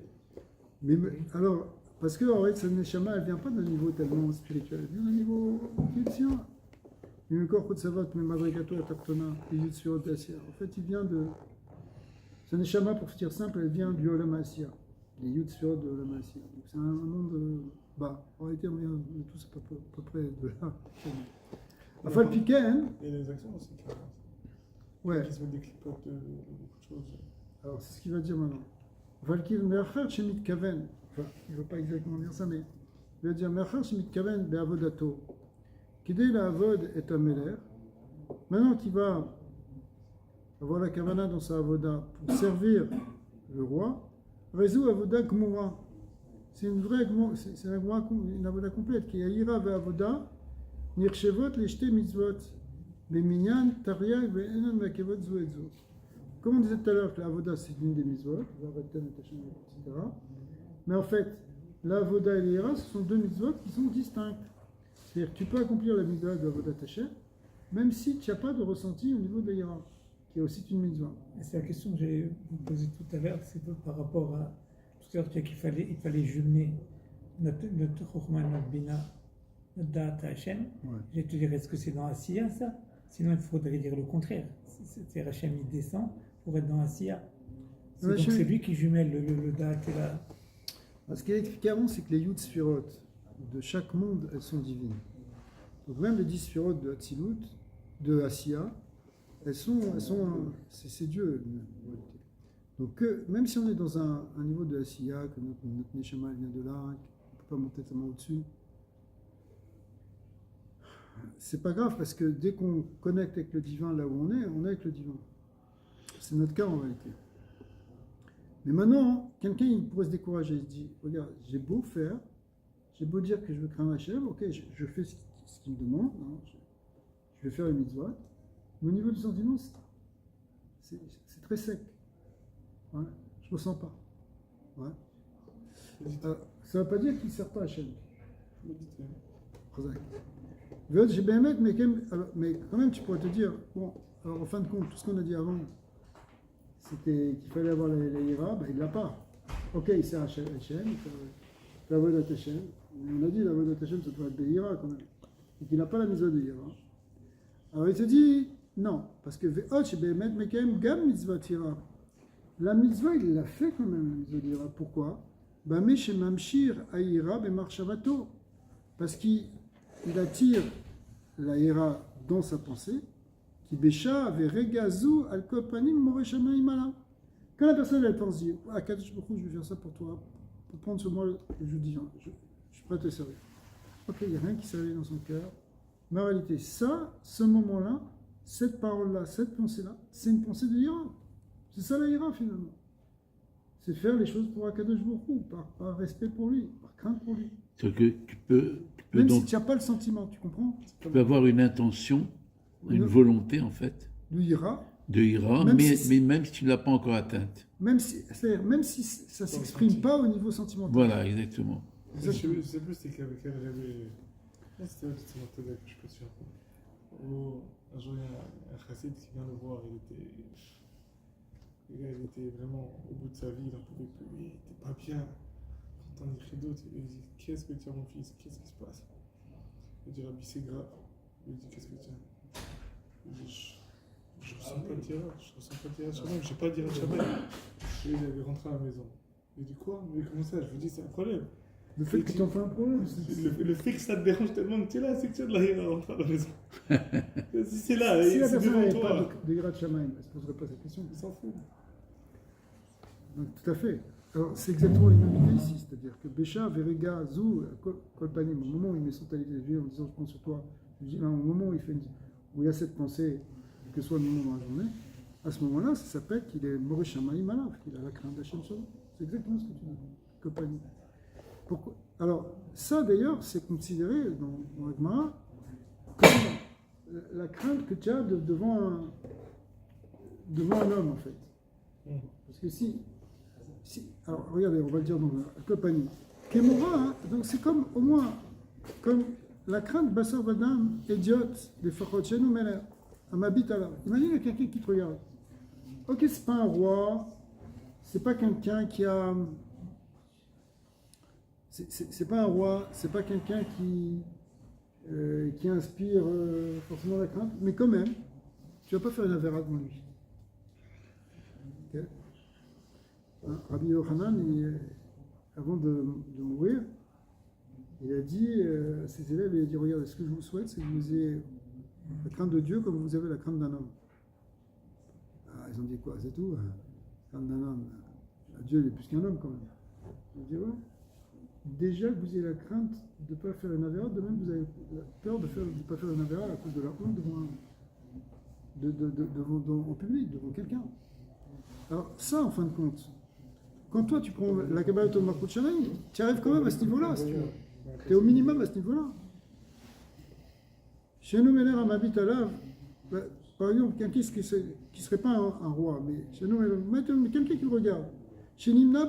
Mais alors parce que en fait cette neshama elle vient pas d'un niveau tellement spirituel, elle vient d'un niveau qui est le sien. En fait, il vient de. Ce neshama, pour dire simple, elle vient du Olam Asiya, les Yud Sfirot de Olam Asiya. Donc c'est un monde bas. En réalité, on vient de tous à peu près de là. Enfin, le piquet, Il y a des actions aussi ouais. qui se mettent des clipotes de beaucoup de choses. Alors, c'est ce qu'il va dire maintenant. Valkir Mercher Shemit Kaven. Enfin, il ne va pas exactement dire ça, mais il va dire Mercher Shemit Kaven Be'avodato. Kidei la Avod est un Meler. Maintenant qu'il va avoir la Kavana dans sa Avoda pour servir le roi, Rezu Avoda Gmura. C'est une vraie c'est une Avoda complète qui est Ira ve Avoda, Nirshevot Leshte Mitzvot, Beminyan, Taria, Ve'enon Makevot Zu et Zu. Comme on disait tout à l'heure que la Avoda c'est l'une des Mitzvot, etc. Mais en fait, la Avoda et l'Ira ce sont deux Mitzvot qui sont distinctes. C'est-à-dire que tu peux accomplir la mitzvah de Avodat Hashem, même si tu n'as pas de ressenti au niveau de la hiérarchie, qui est aussi une mitzvah. C'est la question que j'ai posée tout à l'heure, c'est par rapport à. Tout à l'heure, tu as qu'il fallait jumeler notre Chokhmah, notre Bina, notre Da'at Hashem. Ouais. Je vais te dire, est-ce que c'est dans Asiya ça? Sinon, il faudrait dire le contraire. C'est Hashem, il descend pour être dans Asiya. Donc c'est lui qui jumelle le Da'at et la. Ce qui est expliqué avant, c'est que les Yud Sfirot de chaque monde, elles sont divines. Donc même les 10 Sfirot de Hatzilut, de Asiya, c'est Dieu. Donc même si on est dans un niveau de Asiya, que notre Neshama vient de là, qu'on ne peut pas monter tellement au-dessus, c'est pas grave parce que dès qu'on connecte avec le divin là où on est avec le divin. C'est notre cas en réalité. Mais maintenant, quelqu'un il pourrait se décourager, il se dit, regarde, j'ai beau faire, j'ai beau dire que je veux craindre Hachem, ok, je fais ce qu'il me demande, hein, je vais faire les mitzvot, mais au niveau du sentiment, c'est très sec. Ouais, je ne ressens pas. Ouais. Ça ne veut pas dire qu'il ne sert pas Hachem. Mais quand même, tu pourrais te dire, bon, alors en fin de compte, tout ce qu'on a dit avant, c'était qu'il fallait avoir la Hira, ben, il ne l'a pas. Ok, il sert Hachem, il fait la Avodat Hashem. On a dit la Avodat Hashem, ça doit être des Hira quand même. Et qu'il n'a pas la mitzvah de Hira. Alors il se dit, non, parce que la mitzvah, il l'a fait quand même, la mitzvah de Hira. Pourquoi? Parce qu'il attire la Hira dans sa pensée. Qui bécha avait regazou al kopanim moreshama imala. Quand la personne elle pense, dit ah Kadosh Baruch Hu, je vais faire ça pour toi, pour prendre sur moi le divin, je suis prêt à te servir. Ok, il n'y a rien qui s'est réveillé dans son cœur. Mais en réalité, ça, ce moment-là, cette parole-là, cette pensée-là, c'est une pensée de Hira. C'est ça la Hira finalement. C'est faire les choses pour Akadosh Baruch Hu, par respect pour lui, par crainte pour lui. C'est que tu peux même donc, si tu n'as pas le sentiment, tu comprends? tu peux avoir une intention, une volonté en fait, de Hira, mais même si tu ne l'as pas encore atteinte. même si ça ne s'exprime pas au niveau sentimental. Voilà, exactement. Je sais plus c'est qu'avec elle j'avais C'était mon TED que je peux suivre. Un jour, il y a un chassid qui vient le voir. Le gars, il était vraiment au bout de sa vie, il n'en pouvait plus. Il n'était pas bien. Quand on écrit d'autres, il lui dit qu'est-ce que tu as, mon fils? Qu'est-ce qui se passe? Il dit Rabbi, c'est grave. Il lui dit qu'est-ce que tu as? Il dit je ressens pas de tirage. Je ressens pas de tirage Shabbat. J'ai pas de tirage Shabbat. Et il avait rentré à la maison. Il dit quoi? Mais comment ça? Je vous dis c'est un problème. Le fait que tu en fais un problème. Le fait que ça te dérange tellement que tu es là, c'est que tu as de la hira à rentrer à la maison. Si c'est là, Si la c'est personne devant n'avait toi. pas de Yirat Shamayim, elle ne se poserait pas cette question. Il s'en fout. Donc, tout à fait. Alors, c'est exactement les mêmes idées ici, c'est-à-dire que Bécha, Verega, Zou, Kolpanim, au moment où il met son talit les yeux en disant je prends sur toi, je dis, au moment où où il y a cette pensée, que ce soit le moment dans la journée, à ce moment-là, ça s'appelle qu'il est Moré Shamayim Alav, qu'il a la crainte d'Hachem sur lui. C'est exactement ce que tu dis, Kolpanim. Pourquoi? Alors, ça d'ailleurs, c'est considéré dans la Gemara comme la crainte que tu as devant un homme, en fait. Parce que si alors, regardez, on va le dire dans la compagnie. Kémora, hein, donc c'est comme, au moins, comme la crainte Bassar Vadam, idiote, des Fachot, chez nous, mais à m'habite là. Imagine, il y a quelqu'un qui te regarde. Ok, c'est pas un roi, c'est pas quelqu'un qui a. C'est pas un roi, c'est pas quelqu'un qui inspire forcément la crainte, mais quand même, tu vas pas faire une avéra devant lui. Okay. Hein, Rabbi Yochanan, avant de mourir, il a dit à ses élèves, il a dit, regarde, ce que je vous souhaite, c'est que vous ayez la crainte de Dieu comme vous avez la crainte d'un homme. Ah, ils ont dit quoi? C'est tout? La crainte d'un homme. Dieu, il est plus qu'un homme quand même. Il a dit, ouais. Déjà que vous ayez la crainte de ne pas faire une avéra, de même vous avez la peur de ne pas faire une avéra à cause de la honte en public, devant quelqu'un. Alors ça, en fin de compte, quand toi tu prends la Kabbalah de Marcout Shanaï, tu arrives quand même à ce niveau-là, si tu veux. Tu es au minimum à ce niveau-là. Chez nous, Méler Amabit Alav, par exemple, quelqu'un qui ne serait pas un roi, mais chez nous, quelqu'un qui le regarde. Chez Nimna,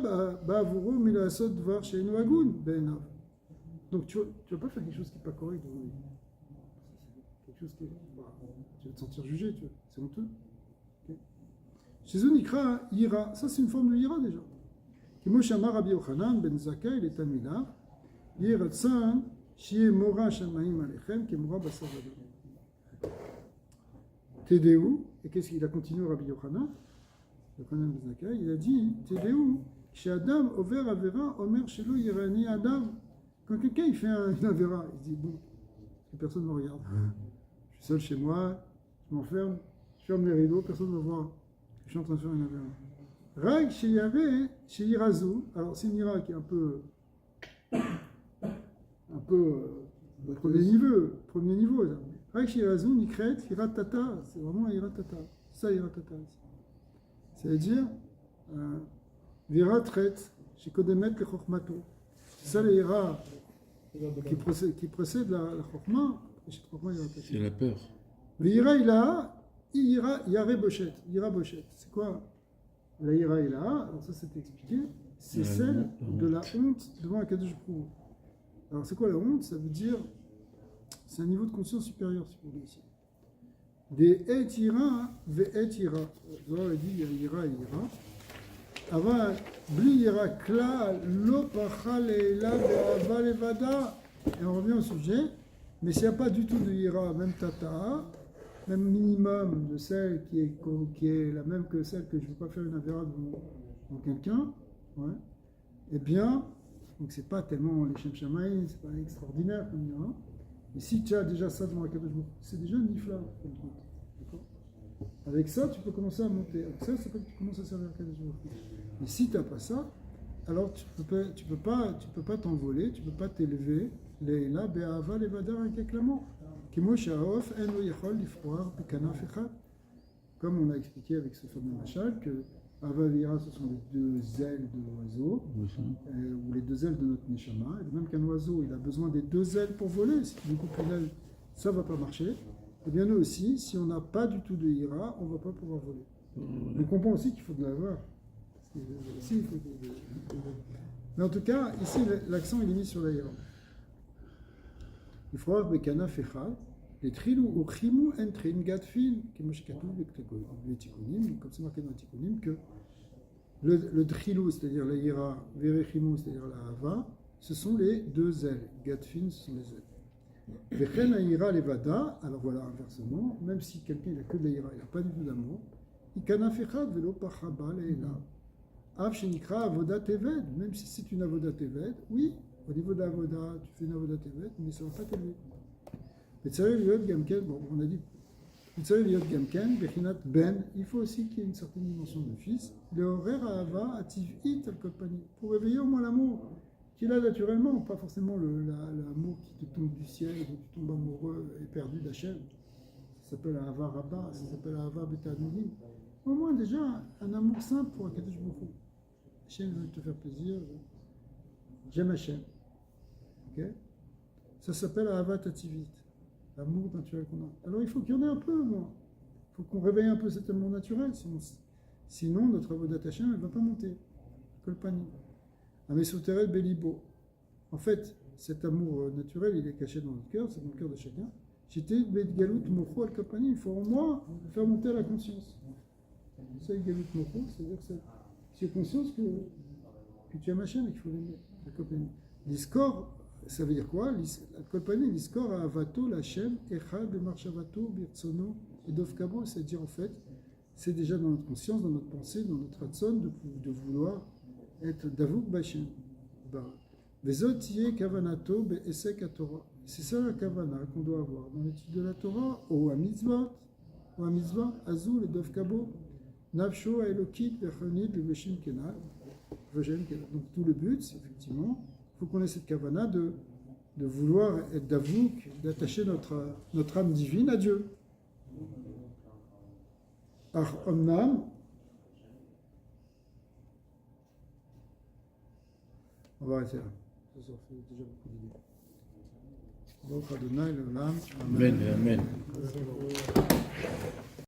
Ba'avuro, Milasod, Dvar, chez nous, Agoun, Be'enav. Donc tu ne vas pas faire quelque chose qui n'est pas correct devant lui. Quelque chose qui est. Tu vas te sentir jugé, tu vois. C'est honteux. Okay. Chez eux, Nikra, Ira. Ça, c'est une forme de Ira déjà. Kimo Shama Rabbi Yochanan, Ben Zakkai, il est Tamila. Yiratsan, Shie Mora Shamaim Alechem, Kemora Basar Vadam. Tedeu, et qu'est-ce qu'il a continué, Rabbi Yochanan? Yochanan Ben Zakkai, il a dit Tedeu, chez Adam, Over Avera, Omer Shelo Yirani Adam. Quand quelqu'un il fait une Avera, il se dit bon, personne ne me regarde. Je suis seul chez moi, je m'enferme, je ferme les rideaux, personne ne me voit. Je suis en train de faire une Avera. Rag chez Yahvé, chez Yirazu, alors c'est une Ira qui est un peu premier niveau. Rag chez Yirazu, Nikret, Hiratata, c'est vraiment un Hiratata. Ça, Hiratata. C'est-à-dire, Vira traite, chez Kodemet, le Chokhmato. C'est ça les Hira qui précède la Chokhma. C'est la peur. Vira, il a, Yare Bochet. Ira Bochet. C'est quoi? La ira il a, alors ça c'est expliqué, c'est celle de la honte devant un Kadosh Brou. Alors c'est quoi la honte? Ça veut dire, c'est un niveau de conscience supérieur, si vous voulez ici. Des et ira, ve et ira. Zohar dit il y a ira et ira. Ava, bli ira kla, lo pacha leila be'ava levada. Et on revient au sujet, mais s'il n'y a pas du tout de ira, même tata, même minimum de celle qui est la même que celle que je ne veux pas faire une avéra devant quelqu'un, ouais, eh bien, donc c'est pas tellement les Shem Shamaï, c'est pas extraordinaire comme il y a. Mais si tu as déjà ça devant la Kadosh Baruch Hu, c'est déjà un nifla, d'accord. Avec ça, tu peux commencer à monter. Avec ça, c'est pas que tu commences à servir la Kadosh Baruch Hu. Mais si tu n'as pas ça, alors tu peux pas t'envoler, tu peux pas t'élever. Leila be'ava levada avec la mort. Comme on a expliqué avec ce fameux machal que Ava et Ira, ce sont les deux ailes de l'oiseau, ou les deux ailes de notre neshama. Et de même qu'un oiseau, il a besoin des deux ailes pour voler. Si tu lui coupes une aile, ça ne va pas marcher. Et bien nous aussi, si on n'a pas du tout de Ira, on ne va pas pouvoir voler. On comprend aussi qu'il faut de l'avoir. Mais en tout cas, ici, l'accent il est mis sur la Ira. לפרוח בכנף אחד, התחילו ורחימו אין תחין גדפין, כמו שכתוב בתיקונים, comme c'est marqué dans les תיקונים, que le dchilou, c'est-à-dire la ira, verechimu, c'est-à-dire la hava, ce sont les deux ailes. Gadfin, ce sont les ailes. Vechen la ira levada, alors voilà, inversement, même si quelqu'un n'a que de la ira, il n'a pas du tout d'amour, ikana fechad velo pachaba leila. Av shenikra avodat eved, même si c'est une avodat eved, oui, au niveau de l'avoda, tu fais une avodat eved, mais ça ne va pas t'élever. Bon, on a dit, il faut aussi qu'il y ait une certaine dimension de fils. Le horaire à Ava, à Tiv'it, pour réveiller au moins l'amour qu'il a naturellement, pas forcément l'amour qui te tombe du ciel, où tu tombes amoureux et perdu d'Hachem. Ça s'appelle Ava Rabba, ça s'appelle Ava Betanonim. Au moins déjà un amour simple pour Akadosh Baruch Hu. Hachem veut te faire plaisir, j'aime Hachem. Okay? Ça s'appelle Ava Tativit. L'amour naturel qu'on a. Alors il faut qu'il y en ait un peu, moi. Il faut qu'on réveille un peu cet amour naturel, sinon notre avodat Hashem, elle ne va pas monter. Kolpani. Amesoteret Belibo. En fait, cet amour naturel, il est caché dans notre cœur, c'est dans le cœur de chacun. J'étais Galout Mocho al Kolpani, il faut au moins faire monter à la conscience. Ça, Galout Mocho, c'est-à-dire que tu as conscience que tu aimes Hashem et qu'il faut l'aimer. La Kolpani. L'iscor, ça veut dire quoi? Kolpani, l'iscor à avato, l'Hachem, echad, marshavato, birtsono, et dovkabo, c'est-à-dire en fait, c'est déjà dans notre conscience, dans notre pensée, dans notre ratson, de vouloir être davuk b'Hachem. Vezot yeh kavanato be'esek haTorah. C'est ça la kavana qu'on doit avoir dans l'étude de la Torah, ou à mitzvot, azul et dovkabo, nafsho elokit, bechonit, beveshim kenal. Donc tout le but, c'est effectivement, il faut qu'on ait cette kavana de vouloir être d'avouk, d'attacher notre âme divine à Dieu. Ar omnam, on va arrêter là. Ça fait déjà beaucoup d'idées. Baruch Adonai l'olam. Amen. Amen.